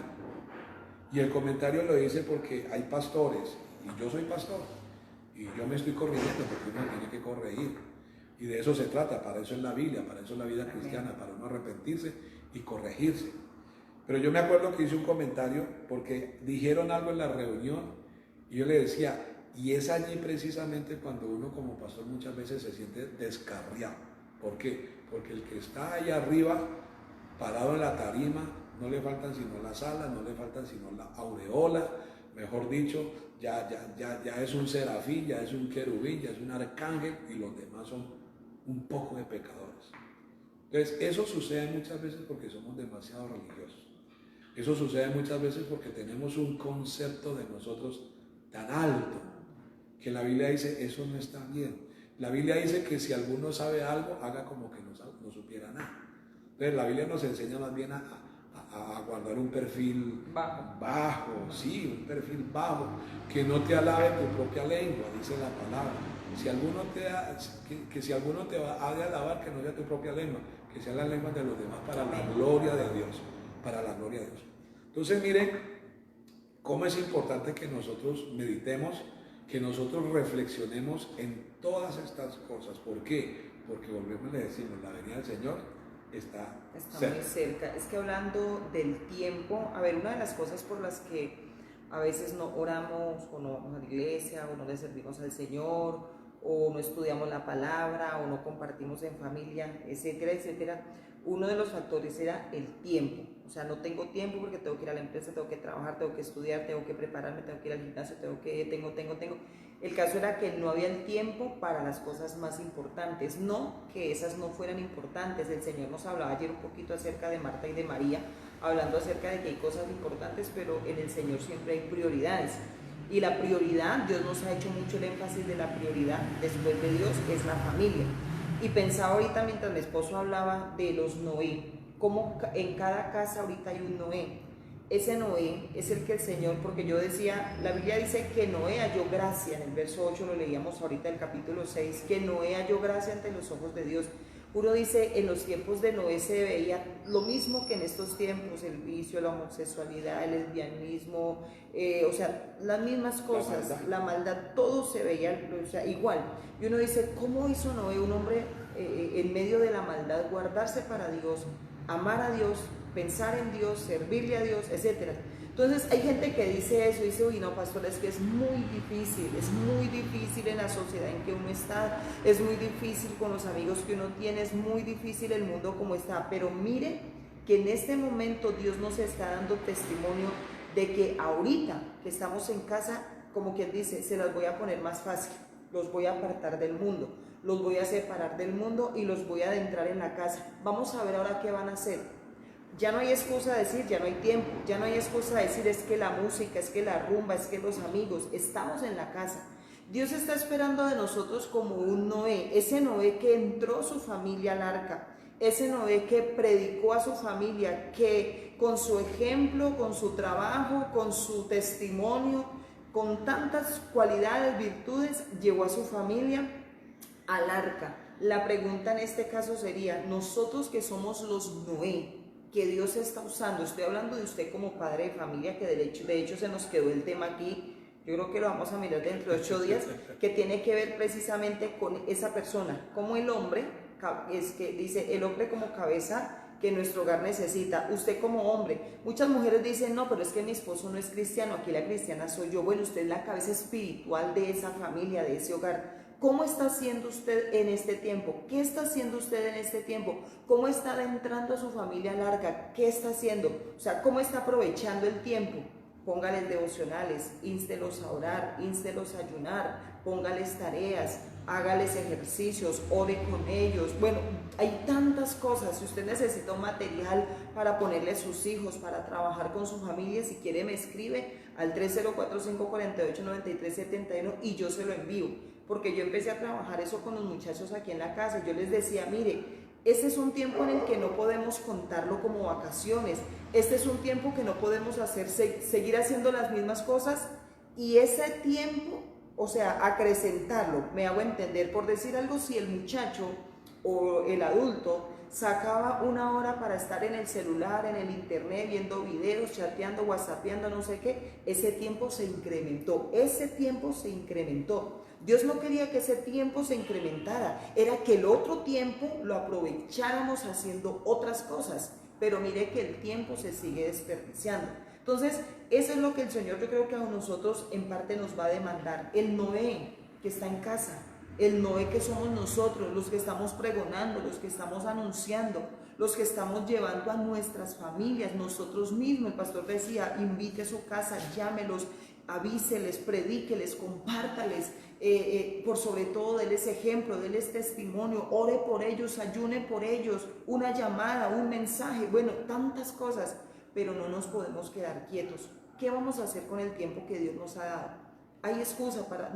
y el comentario lo hice porque hay pastores, y yo soy pastor, y yo me estoy corrigiendo porque uno tiene que corregir, y de eso se trata, para eso es la Biblia, para eso es la vida cristiana, para uno arrepentirse y corregirse. Pero yo me acuerdo que hice un comentario porque dijeron algo en la reunión, y yo le decía, y es allí precisamente cuando uno como pastor muchas veces se siente descarriado. ¿Por qué? Porque el que está ahí arriba, parado en la tarima, no le faltan sino las alas, no le faltan sino la aureola, mejor dicho, ya es un serafín, ya es un querubín, ya es un arcángel y los demás son un poco de pecadores. Entonces, eso sucede muchas veces porque somos demasiado religiosos. Eso sucede muchas veces porque tenemos un concepto de nosotros tan alto que la Biblia dice, eso no está bien. La Biblia dice que si alguno sabe algo, haga como que no supiera nada. Entonces la Biblia nos enseña más bien a guardar un perfil bajo, sí, un perfil bajo, que no te alabe tu propia lengua, dice la palabra. Si alguno si alguno te ha de alabar, que no sea tu propia lengua, que sea la lengua de los demás para la gloria de Dios, para la gloria de Dios. Entonces miren cómo es importante que nosotros meditemos, que nosotros reflexionemos en todas estas cosas. ¿Por qué? Porque volvemos a decirnos, la venida del Señor está cerca. Muy cerca. Es que hablando del tiempo, a ver, una de las cosas por las que a veces no oramos o no vamos a la iglesia o no le servimos al Señor o no estudiamos la palabra o no compartimos en familia, etcétera, etcétera, uno de los factores era el tiempo. O sea, no tengo tiempo porque tengo que ir a la empresa, tengo que trabajar, tengo que estudiar, tengo que prepararme, tengo que ir al gimnasio, tengo. El caso era que no había el tiempo para las cosas más importantes, no que esas no fueran importantes. El Señor nos hablaba ayer un poquito acerca de Marta y de María, hablando acerca de que hay cosas importantes, pero en el Señor siempre hay prioridades. Y la prioridad, Dios nos ha hecho mucho el énfasis de la prioridad después de Dios, es la familia. Y pensaba ahorita mientras mi esposo hablaba de los Noé, como en cada casa ahorita hay un Noé. Ese Noé es el que el Señor, porque yo decía, la Biblia dice que Noé halló gracia, en el verso 8 lo leíamos ahorita del capítulo 6, que Noé halló gracia ante los ojos de Dios. Uno dice, en los tiempos de Noé se veía lo mismo que en estos tiempos, el vicio, la homosexualidad, el lesbianismo, o sea, las mismas cosas, la maldad, todo se veía, o sea, igual. Y uno dice, ¿cómo hizo Noé, un hombre en medio de la maldad, guardarse para Dios, amar a Dios, pensar en Dios, servirle a Dios, etcétera? Entonces hay gente que dice eso, dice, uy no, pastor, es que es muy difícil en la sociedad en que uno está, es muy difícil con los amigos que uno tiene, es muy difícil el mundo como está, pero mire que en este momento Dios nos está dando testimonio de que ahorita que estamos en casa, como quien dice, se las voy a poner más fácil, los voy a apartar del mundo, los voy a separar del mundo y los voy a adentrar en la casa. Vamos a ver ahora qué van a hacer. Ya no hay excusa de decir, ya no hay tiempo, ya no hay excusa de decir es que la música, es que la rumba, es que los amigos, estamos en la casa. Dios está esperando de nosotros como un Noé, ese Noé que entró su familia al arca, ese Noé que predicó a su familia, que con su ejemplo, con su trabajo, con su testimonio, con tantas cualidades, virtudes, llevó a su familia al arca. La pregunta en este caso sería, nosotros que somos los Noé, que Dios está usando, estoy hablando de usted como padre de familia, que de hecho se nos quedó el tema aquí, yo creo que lo vamos a mirar dentro de 8 días, que tiene que ver precisamente con esa persona, como el hombre, es que dice, el hombre como cabeza que nuestro hogar necesita, usted como hombre. Muchas mujeres dicen, no, pero es que mi esposo no es cristiano, aquí la cristiana soy yo. Bueno, usted es la cabeza espiritual de esa familia, de ese hogar. ¿Cómo está haciendo usted en este tiempo? ¿Qué está haciendo usted en este tiempo? ¿Cómo está adentrando a su familia larga? ¿Qué está haciendo? O sea, ¿cómo está aprovechando el tiempo? Póngales devocionales, ínstelos a orar, ínstelos a ayunar, póngales tareas, hágales ejercicios, ore con ellos. Bueno, hay tantas cosas. Si usted necesita un material para ponerle a sus hijos, para trabajar con su familia, si quiere me escribe al 304-548-9371 y yo se lo envío. Porque yo empecé a trabajar eso con los muchachos aquí en la casa. Yo les decía, mire, este es un tiempo en el que no podemos contarlo como vacaciones. Este es un tiempo que no podemos seguir haciendo las mismas cosas y ese tiempo, o sea, acrecentarlo, me hago entender, por decir algo, si el muchacho o el adulto sacaba 1 hora para estar en el celular, en el internet, viendo videos, chateando, whatsappeando, no sé qué, ese tiempo se incrementó, Dios no quería que ese tiempo se incrementara, era que el otro tiempo lo aprovecháramos haciendo otras cosas, pero mire que el tiempo se sigue desperdiciando. Entonces, eso es lo que el Señor, yo creo que a nosotros en parte nos va a demandar. El Noé que está en casa, el Noé que somos nosotros, los que estamos pregonando, los que estamos anunciando, los que estamos llevando a nuestras familias, nosotros mismos. El pastor decía, invite a su casa, llámelos, avíseles, predíqueles, compártales, por sobre todo déles ejemplo, déles testimonio, ore por ellos, ayune por ellos, una llamada, un mensaje, bueno, tantas cosas, pero no nos podemos quedar quietos. ¿Qué vamos a hacer con el tiempo que Dios nos ha dado?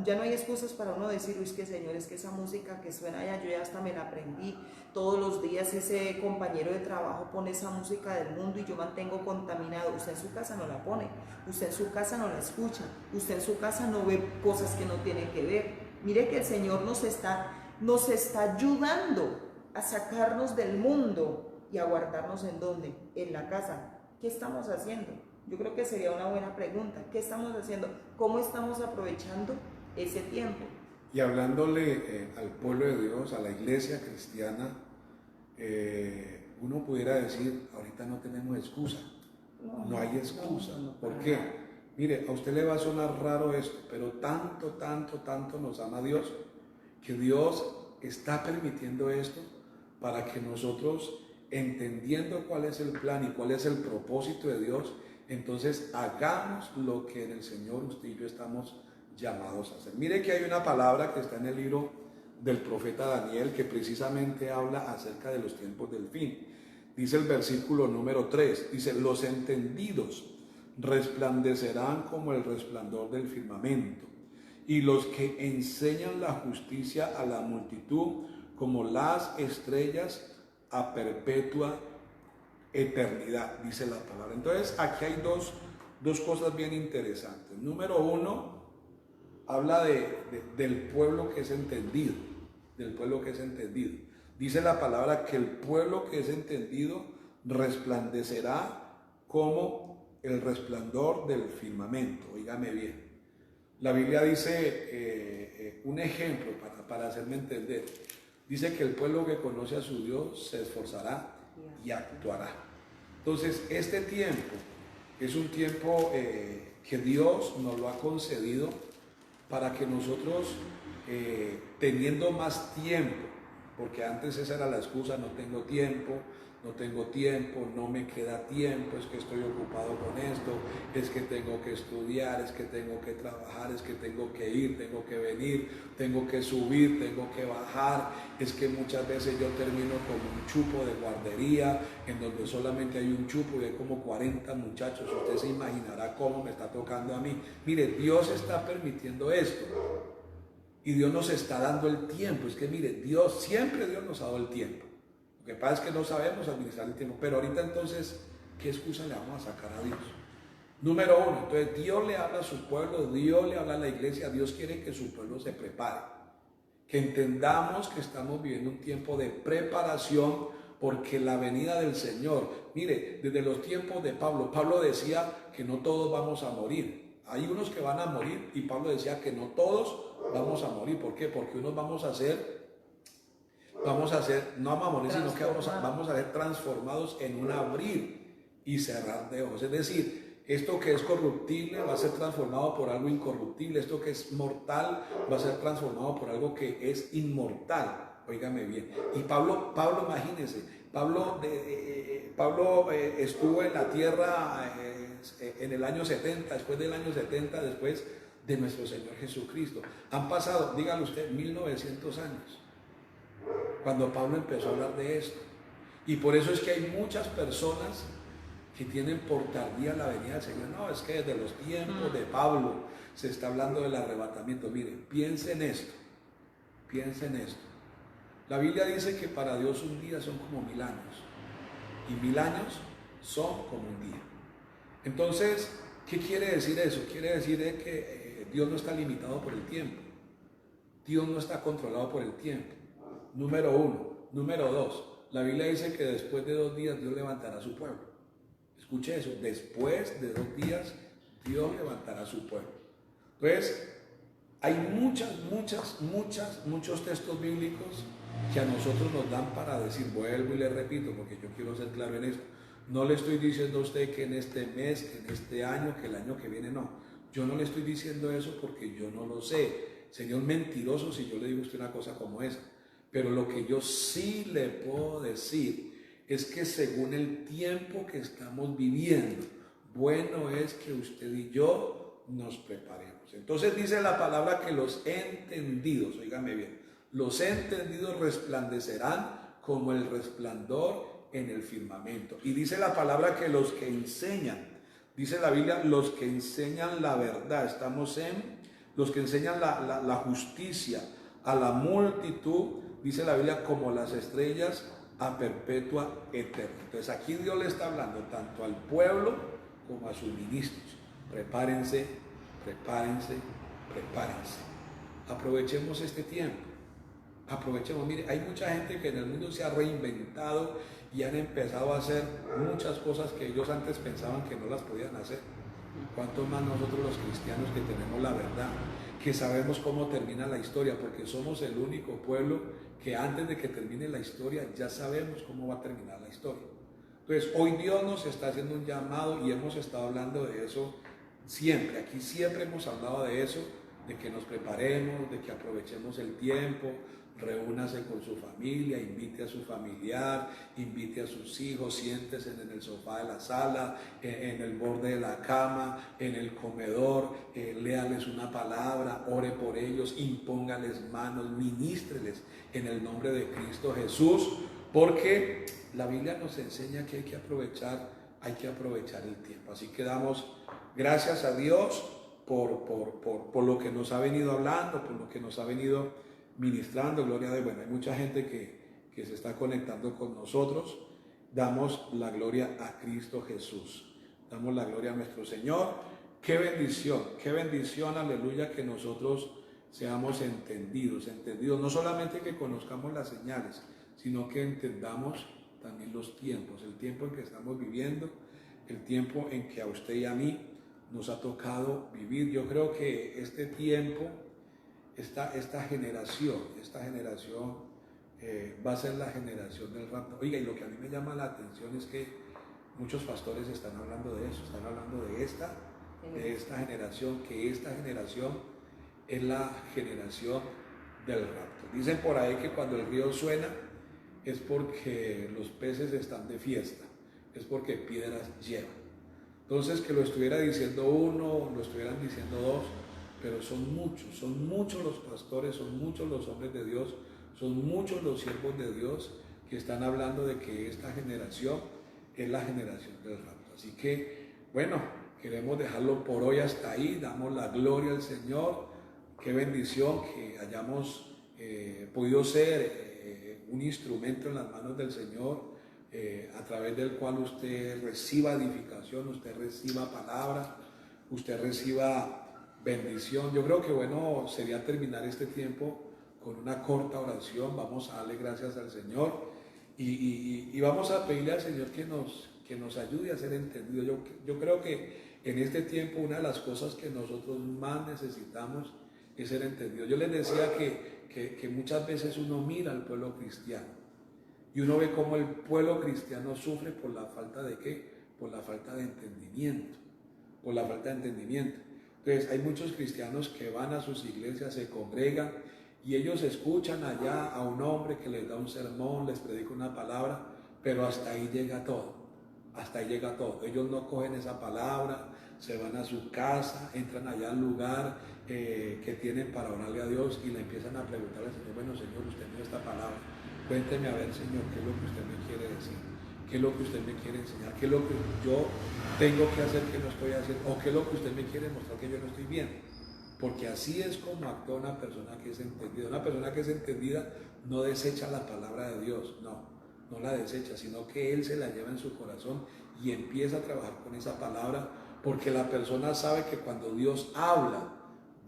Ya no hay excusas para uno decir, uy, es que Señor, es que esa música que suena allá, yo ya hasta me la aprendí, todos los días ese compañero de trabajo pone esa música del mundo y yo mantengo contaminado. Usted en su casa no la pone, usted en su casa no la escucha, usted en su casa no ve cosas que no tiene que ver. Mire que el Señor nos está ayudando a sacarnos del mundo y a guardarnos ¿en dónde? En la casa. ¿Qué estamos haciendo? Yo creo que sería una buena pregunta. ¿Qué estamos haciendo? ¿Cómo estamos aprovechando ese tiempo? Y hablándole al pueblo de Dios, a la iglesia cristiana, uno pudiera decir, ahorita no tenemos excusa. No hay excusa. ¿Por qué? Mire, a usted le va a sonar raro esto, pero tanto nos ama Dios, que Dios está permitiendo esto para que nosotros, entendiendo cuál es el plan y cuál es el propósito de Dios, entonces hagamos lo que en el Señor usted y yo estamos llamados a hacer. Mire que hay una palabra que está en el libro del profeta Daniel que precisamente habla acerca de los tiempos del fin. Dice el versículo número 3, dice, los entendidos resplandecerán como el resplandor del firmamento, y los que enseñan la justicia a la multitud como las estrellas a perpetua eternidad, dice la palabra. Entonces aquí hay dos cosas bien interesantes. Número uno, habla del pueblo que es entendido, del pueblo que es entendido. Dice la palabra que el pueblo que es entendido resplandecerá como el resplandor del firmamento. Óigame bien. La Biblia dice un ejemplo para hacerme entender. Dice que el pueblo que conoce a su Dios se esforzará y actuará. Entonces, este tiempo es un tiempo que Dios nos lo ha concedido para que nosotros, teniendo más tiempo, porque antes esa era la excusa, no tengo tiempo, no me queda tiempo, es que estoy ocupado con esto, es que tengo que estudiar, es que tengo que trabajar, es que tengo que ir, tengo que venir, tengo que subir, tengo que bajar, es que muchas veces yo termino con un chupo de guardería, en donde solamente hay un chupo y hay como 40 muchachos, usted se imaginará cómo me está tocando a mí. Mire, Dios está permitiendo esto. Y Dios nos está dando el tiempo. Es que mire, siempre Dios nos ha dado el tiempo. Lo que pasa es que no sabemos administrar el tiempo. Pero ahorita entonces, ¿qué excusa le vamos a sacar a Dios? Número uno, entonces Dios le habla a su pueblo, Dios le habla a la iglesia, Dios quiere que su pueblo se prepare. Que entendamos que estamos viviendo un tiempo de preparación porque la venida del Señor, mire, desde los tiempos de Pablo decía que no todos vamos a morir. Hay unos que van a morir y Pablo decía que no todos vamos a morir. ¿Por qué? Porque unos vamos a ser, no vamos a morir, sino que vamos a ser transformados en un abrir y cerrar de ojos. Es decir, esto que es corruptible va a ser transformado por algo incorruptible, esto que es mortal va a ser transformado por algo que es inmortal. Óigame bien. Y Pablo, imagínense, Pablo estuvo en la tierra en el año 70, después del año 70, después de nuestro Señor Jesucristo. Han pasado, dígale usted, 1900 años, cuando Pablo empezó a hablar de esto. Y por eso es que hay muchas personas que tienen por tardía la venida del Señor. No, es que desde los tiempos de Pablo se está hablando del arrebatamiento. Miren, piensen esto. La Biblia dice que para Dios un día son como 1000 años. Y 1000 años son como un día. Entonces, ¿qué quiere decir eso? Quiere decir que Dios no está limitado por el tiempo. Dios no está controlado por el tiempo. Número uno. Número dos, la Biblia dice que después de 2 días Dios levantará a su pueblo. Escuche eso, después de 2 días Dios levantará a su pueblo. Entonces, hay muchos textos bíblicos que a nosotros nos dan para decir, vuelvo y le repito, porque yo quiero ser claro en esto. No le estoy diciendo a usted que en este mes, que en este año, que el año que viene, no. Yo no le estoy diciendo eso porque yo no lo sé. Sería un mentiroso si yo le digo a usted una cosa como esa. Pero lo que yo sí le puedo decir es que según el tiempo que estamos viviendo, bueno es que usted y yo nos preparemos. Entonces dice la palabra que los entendidos, óigame bien, los entendidos resplandecerán como el resplandor en el firmamento. Y dice la palabra que los que enseñan, dice la Biblia, los que enseñan la verdad, estamos en los que enseñan la justicia a la multitud, dice la Biblia, como las estrellas a perpetua eterna. Entonces aquí Dios le está hablando tanto al pueblo como a sus ministros. Prepárense. Aprovechemos este tiempo. Mire, hay mucha gente que en el mundo se ha reinventado y han empezado a hacer muchas cosas que ellos antes pensaban que no las podían hacer. ¿Cuánto más nosotros los cristianos que tenemos la verdad, que sabemos cómo termina la historia, porque somos el único pueblo que antes de que termine la historia ya sabemos cómo va a terminar la historia? Entonces hoy Dios nos está haciendo un llamado y hemos estado hablando de eso siempre. Aquí siempre hemos hablado de eso, de que nos preparemos, de que aprovechemos el tiempo. Reúnase con su familia, invite a su familiar, invite a sus hijos, siéntese en el sofá de la sala, en el borde de la cama, en el comedor, léales una palabra, ore por ellos, impóngales manos, ministreles en el nombre de Cristo Jesús, porque la Biblia nos enseña que hay que aprovechar el tiempo. Así que damos gracias a Dios por lo que nos ha venido hablando, por lo que nos ha venido ministrando, gloria a Dios. Bueno, hay mucha gente que se está conectando con nosotros. Damos la gloria a Cristo Jesús. Damos la gloria a nuestro Señor. Qué bendición, aleluya, que nosotros seamos entendidos, no solamente que conozcamos las señales, sino que entendamos también los tiempos, el tiempo en que estamos viviendo, el tiempo en que a usted y a mí nos ha tocado vivir. Yo creo que este tiempo, esta generación va a ser la generación del rapto. Oiga, y lo que a mí me llama la atención es que muchos pastores están hablando de eso, están hablando de esta generación, que esta generación es la generación del rapto. Dicen por ahí que cuando el río suena es porque los peces están de fiesta, es porque piedras llevan. Entonces, que lo estuviera diciendo uno, lo estuvieran diciendo dos, pero son muchos los pastores, son muchos los hombres de Dios, son muchos los siervos de Dios que están hablando de que esta generación es la generación del rapto. Así que, bueno, queremos dejarlo por hoy hasta ahí, damos la gloria al Señor. Qué bendición que hayamos podido ser un instrumento en las manos del Señor, a través del cual usted reciba edificación, usted reciba palabra, usted reciba bendición. Yo creo que bueno sería terminar este tiempo con una corta oración. Vamos a darle gracias al Señor y vamos a pedirle al Señor que nos ayude a ser entendidos. Yo creo que en este tiempo una de las cosas que nosotros más necesitamos es ser entendidos. Yo les decía que muchas veces uno mira al pueblo cristiano y uno ve cómo el pueblo cristiano sufre por la falta de ¿qué? Por la falta de entendimiento, por la falta de entendimiento. Entonces hay muchos cristianos que van a sus iglesias, se congregan y ellos escuchan allá a un hombre que les da un sermón, les predica una palabra, pero hasta ahí llega todo, hasta ahí llega todo. Ellos no cogen esa palabra, se van a su casa, entran allá al lugar que tienen para orarle a Dios y le empiezan a preguntar al Señor: bueno, Señor, usted me dio esta palabra, cuénteme a ver, Señor, qué es lo que usted me quiere decir, qué es lo que usted me quiere enseñar, qué es lo que yo tengo que hacer que no estoy haciendo, o qué es lo que usted me quiere mostrar que yo no estoy viendo. Porque así es como actúa una persona que es entendida. Una persona que es entendida no desecha la palabra de Dios, no la desecha, sino que él se la lleva en su corazón y empieza a trabajar con esa palabra, porque la persona sabe que cuando Dios habla,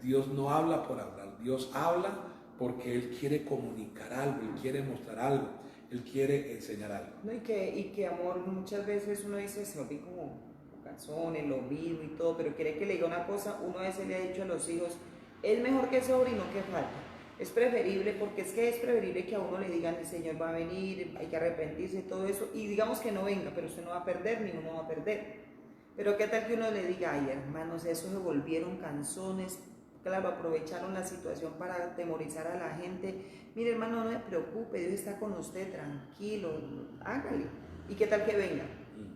Dios no habla por hablar, Dios habla porque Él quiere comunicar algo, Él quiere mostrar algo, Él quiere enseñar algo. No, y que amor, muchas veces uno dice, se oye como canciones, lo mismo y todo, pero quiere que le diga una cosa. Uno a veces le ha dicho a los hijos, es mejor que sobre y no que falta. Es preferible, porque es que es preferible que a uno le digan, el Señor va a venir, hay que arrepentirse y todo eso, y digamos que no venga, pero usted no va a perder, ni uno va a perder. Pero qué tal que uno le diga, ay hermanos, eso se volvieron canzones, claro, aprovecharon la situación para atemorizar a la gente. Mire hermano, no se preocupe, Dios está con usted, tranquilo, hágale. ¿Y qué tal que venga?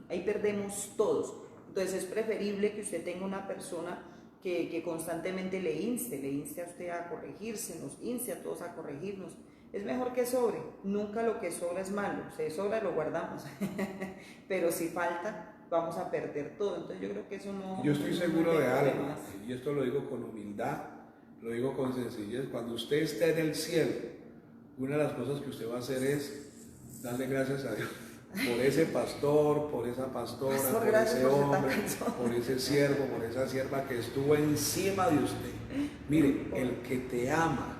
Ahí perdemos todos. Entonces es preferible que usted tenga una persona que constantemente le inste a usted a corregirse, nos inste a todos a corregirnos. Es mejor que sobre, nunca lo que sobra es malo, si sobra lo guardamos, pero si falta vamos a perder todo. Entonces yo creo que eso no... Yo estoy seguro de algo, y esto lo digo con humildad, lo digo con sencillez. Cuando usted esté en el cielo, una de las cosas que usted va a hacer es darle gracias a Dios por ese pastor, por esa pastora, por ese hombre, por ese siervo, por esa sierva que estuvo encima de usted. Mire, el que te ama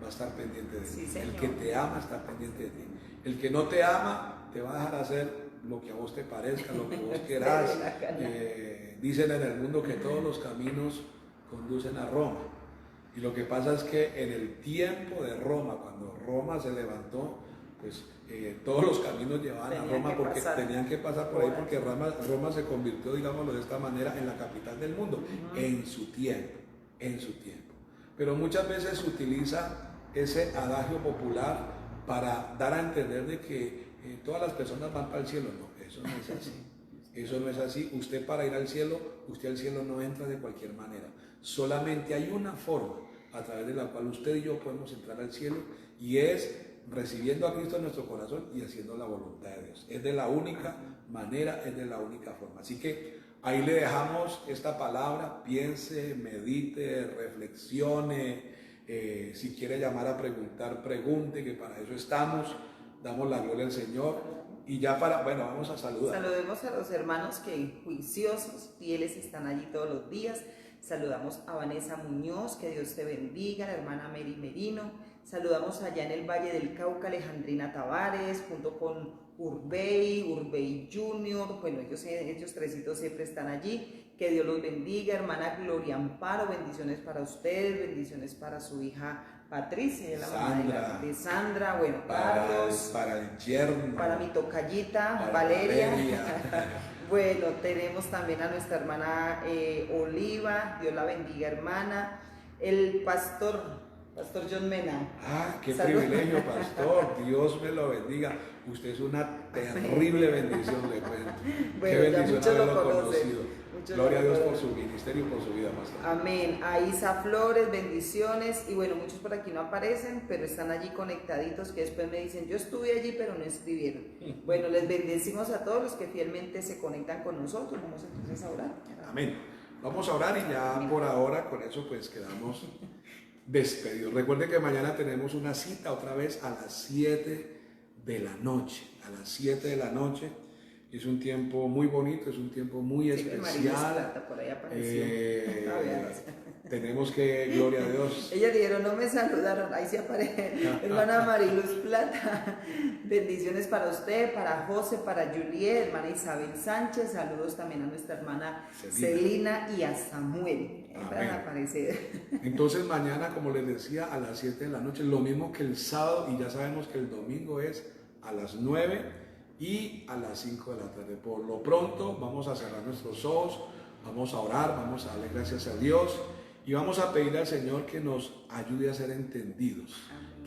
va a estar pendiente de ti. Sí, el que te ama está pendiente de ti. El que no te ama te va a dejar hacer lo que a vos te parezca, lo que vos querás. Dicen en el mundo que todos los caminos conducen a Roma. Y lo que pasa es que en el tiempo de Roma, cuando Roma se levantó, pues todos los caminos llevaban a Roma porque tenían que pasar por ahí, porque Roma se convirtió, digámoslo de esta manera, en la capital del mundo, en su tiempo. Pero muchas veces se utiliza ese adagio popular para dar a entender de que todas las personas van para el cielo. No, eso no es así. Eso no es así. Usted, para ir al cielo, usted al cielo no entra de cualquier manera. Solamente hay una forma a través de la cual usted y yo podemos entrar al cielo, y es recibiendo a Cristo en nuestro corazón y haciendo la voluntad de Dios. Es de la única manera, es de la única forma. Así que ahí le dejamos esta palabra. Piense, medite, reflexione, Si quiere llamar a preguntar, pregunte, que para eso estamos. Damos la gloria al Señor. Y ya bueno, vamos a saludar. Saludemos a los hermanos que juiciosos, fieles, están allí todos los días. Saludamos a Vanessa Muñoz, que Dios te bendiga, la hermana Mary Merino. Saludamos allá en el Valle del Cauca, Alejandrina Tavares, junto con Urbey Junior. Bueno, ellos tresitos siempre están allí. Que Dios los bendiga, hermana Gloria Amparo, bendiciones para ustedes, bendiciones para su hija Patricia, la mamá de Sandra, bueno, Carlos, para el yerno, para mi tocallita, Valeria. Bueno, tenemos también a nuestra hermana Oliva, Dios la bendiga, hermana, el pastor John Mena. Ah, qué privilegio, pastor, Dios me lo bendiga. Usted es una terrible bendición, le cuento. Bueno, qué bendición haberlo conocido. Gloria a Dios por su ministerio y por su vida, pastor. Amén. A Isa Flores, bendiciones. Y bueno, muchos por aquí no aparecen, pero están allí conectaditos, que después me dicen, yo estuve allí, pero no escribieron. Bueno, les bendecimos a todos los que fielmente se conectan con nosotros. Vamos entonces a orar. Amén. Vamos a orar y ya Amén. Por ahora con eso pues quedamos despedidos. Recuerden que mañana tenemos una cita otra vez a las 7 de la noche. A las 7 de la noche. Es un tiempo muy bonito, es un tiempo muy especial. Por ahí apareció. Tenemos que, gloria a Dios. Ellas dijeron, no me saludaron, ahí se aparece. Hermana Mariluz Plata, bendiciones para usted, para José, para Juliet, hermana Isabel Sánchez, saludos también a nuestra hermana Celina y a Samuel. Van a aparecer. Entonces mañana, como les decía, a las 7 de la noche, lo mismo que el sábado, y ya sabemos que el domingo es a las 9 y a las 5 de la tarde. Por lo pronto vamos a cerrar nuestros ojos, vamos a orar, vamos a darle gracias a Dios y vamos a pedirle al Señor que nos ayude a ser entendidos,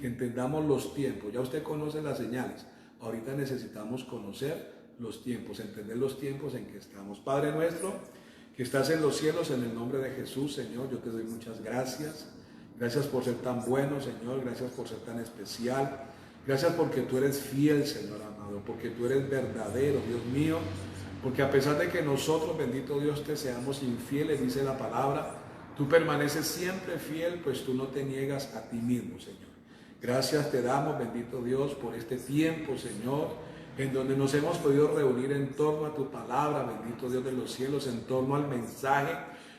que entendamos los tiempos. Ya usted conoce las señales, ahorita necesitamos conocer los tiempos, entender los tiempos en que estamos. Padre nuestro, que estás en los cielos, en el nombre de Jesús, Señor, yo te doy muchas gracias. Gracias por ser tan bueno, Señor, gracias por ser tan especial. Gracias porque tú eres fiel, Señor amado, porque tú eres verdadero, Dios mío, porque a pesar de que nosotros, bendito Dios, te seamos infieles, dice la palabra, tú permaneces siempre fiel, pues tú no te niegas a ti mismo, Señor. Gracias te damos, bendito Dios, por este tiempo, Señor, en donde nos hemos podido reunir en torno a tu palabra, bendito Dios de los cielos, en torno al mensaje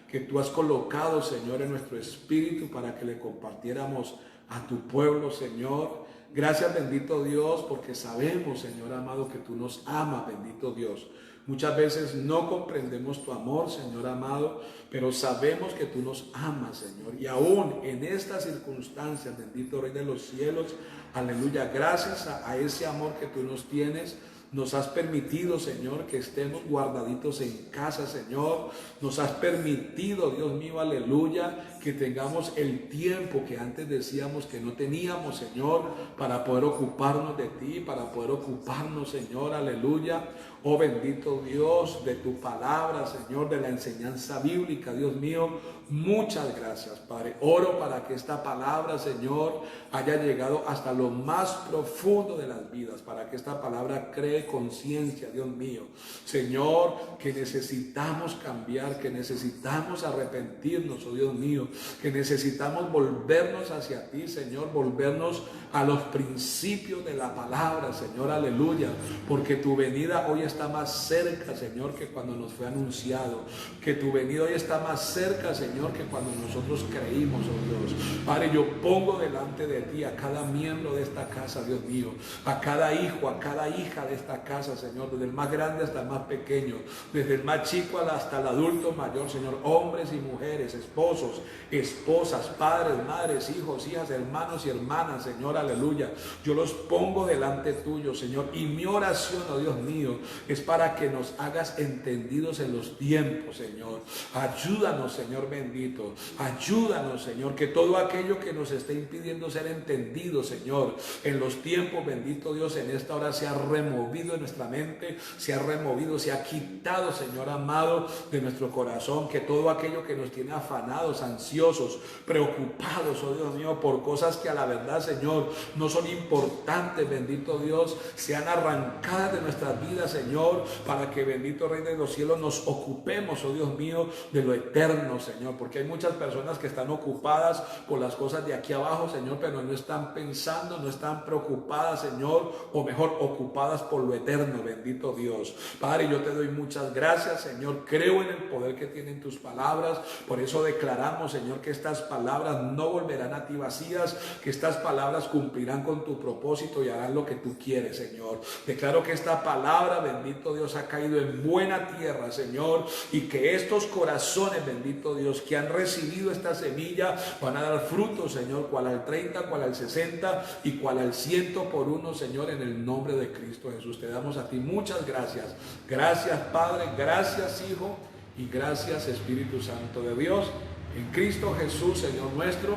que tú has colocado, Señor, en nuestro espíritu para que le compartiéramos a tu pueblo, Señor. Gracias, bendito Dios, porque sabemos, Señor amado, que tú nos amas, bendito Dios. Muchas veces no comprendemos tu amor, Señor amado, pero sabemos que tú nos amas, Señor. Y aún en estas circunstancias, bendito Rey de los cielos, aleluya, gracias a ese amor que tú nos tienes, nos has permitido, Señor, que estemos guardaditos en casa, Señor. Nos has permitido, Dios mío, aleluya, que tengamos el tiempo que antes decíamos que no teníamos, Señor, para poder ocuparnos de ti, para poder ocuparnos, Señor, aleluya. Oh bendito Dios, de tu palabra, Señor, de la enseñanza bíblica, Dios mío, muchas gracias, Padre. Oro para que esta palabra, Señor, haya llegado hasta lo más profundo de las vidas, para que esta palabra cree conciencia, Dios mío. Señor, que necesitamos cambiar, que necesitamos arrepentirnos, oh Dios mío, que necesitamos volvernos hacia ti, Señor, volvernos a los principios de la palabra, Señor, aleluya, porque tu venida hoy está más cerca, Señor, que cuando nos fue anunciado, que tu venida hoy está más cerca, Señor, que cuando nosotros creímos, oh Dios. Padre, yo pongo delante de ti a cada miembro de esta casa, Dios mío, a cada hijo, a cada hija de esta casa, Señor, desde el más grande hasta el más pequeño, desde el más chico hasta el adulto mayor, Señor, hombres y mujeres, esposos, esposas, padres, madres, hijos, hijas, hermanos y hermanas, Señor, aleluya. Yo los pongo delante tuyo, Señor, y mi oración, oh Dios mío, es para que nos hagas entendidos en los tiempos, Señor. Ayúdanos, Señor bendito, ayúdanos, Señor, que todo aquello que nos esté impidiendo ser entendidos, Señor, en los tiempos, bendito Dios, en esta hora sea removido movido en nuestra mente, se ha removido, se ha quitado, Señor amado, de nuestro corazón, que todo aquello que nos tiene afanados, ansiosos, preocupados, oh Dios mío, por cosas que a la verdad, Señor, no son importantes, bendito Dios, sean arrancadas de nuestras vidas, Señor, para que, bendito Rey de los cielos, nos ocupemos, oh Dios mío, de lo eterno, Señor, porque hay muchas personas que están ocupadas por las cosas de aquí abajo, Señor, pero no están pensando, no están preocupadas, Señor, o mejor, ocupadas por lo eterno, bendito Dios. Padre, yo te doy muchas gracias, Señor, creo en el poder que tienen tus palabras, por eso declaramos, Señor, que estas palabras no volverán a ti vacías, que estas palabras cumplirán con tu propósito y harán lo que tú quieres, Señor. Declaro que esta palabra, bendito Dios, ha caído en buena tierra, Señor, y que estos corazones, bendito Dios, que han recibido esta semilla, van a dar fruto, Señor, cual al 30, cual al 60 y cual al 100 por uno, Señor, en el nombre de Cristo Jesús. Te damos a ti muchas gracias. Gracias, Padre, gracias, Hijo, y gracias, Espíritu Santo de Dios, en Cristo Jesús, Señor nuestro.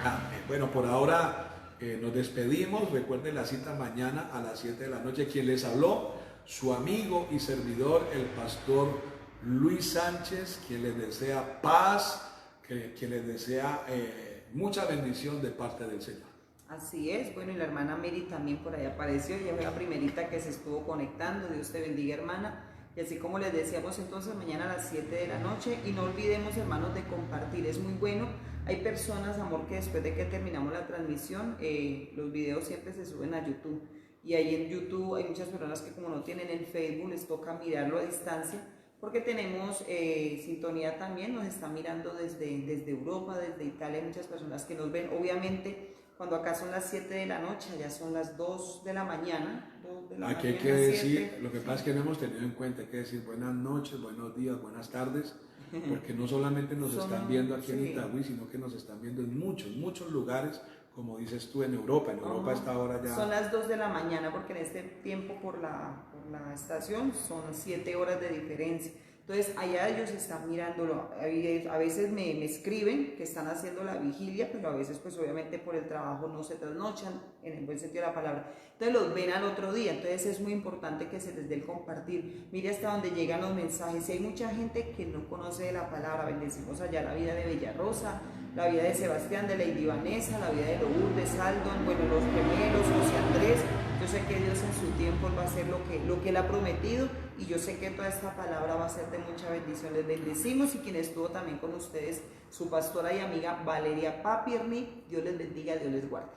Amén. Bueno, por ahora nos despedimos. Recuerden la cita mañana a las 7 de la noche. Quien les habló, su amigo y servidor, el pastor Luis Sánchez, quien les desea paz, quien les desea mucha bendición de parte del Señor. Así es, bueno, y la hermana Mary también por ahí apareció, ella fue la primerita que se estuvo conectando. Dios te bendiga, hermana. Y así como les decíamos, entonces mañana a las 7 de la noche, y no olvidemos, hermanos, de compartir, es muy bueno. Hay personas, amor, que después de que terminamos la transmisión, los videos siempre se suben a YouTube, y ahí en YouTube hay muchas personas que, como no tienen el Facebook, les toca mirarlo a distancia, porque tenemos sintonía también, nos están mirando desde Europa, desde Italia, hay muchas personas que nos ven. Obviamente, cuando acá son las 7 de la noche, allá son las 2 de la mañana. Aquí hay que decir, lo que pasa es que no hemos tenido en cuenta, hay que decir buenas noches, buenos días, buenas tardes, porque no solamente nos están viendo aquí en Itagüí, sino que nos están viendo en muchos lugares, como dices tú, en Europa. En Europa esta hora ya... Son las 2 de la mañana, porque en este tiempo por la estación son 7 horas de diferencia. Entonces allá ellos están mirándolo, a veces me escriben que están haciendo la vigilia, pero a veces pues obviamente por el trabajo no se trasnochan, en el buen sentido de la palabra. Entonces los ven al otro día, entonces es muy importante que se les dé el compartir. Mire hasta donde llegan los mensajes. Y hay mucha gente que no conoce de la palabra. Bendecimos allá la vida de Bella Rosa, la vida de Sebastián, de Lady Vanessa, la vida de Lourdes, Aldon, bueno, los gemelos, José Andrés. Yo sé que Dios en su tiempo va a hacer lo que Él ha prometido, y yo sé que toda esta palabra va a ser de mucha bendición. Les bendecimos, y quien estuvo también con ustedes, su pastora y amiga Valeria Papierni. Dios les bendiga, Dios les guarde.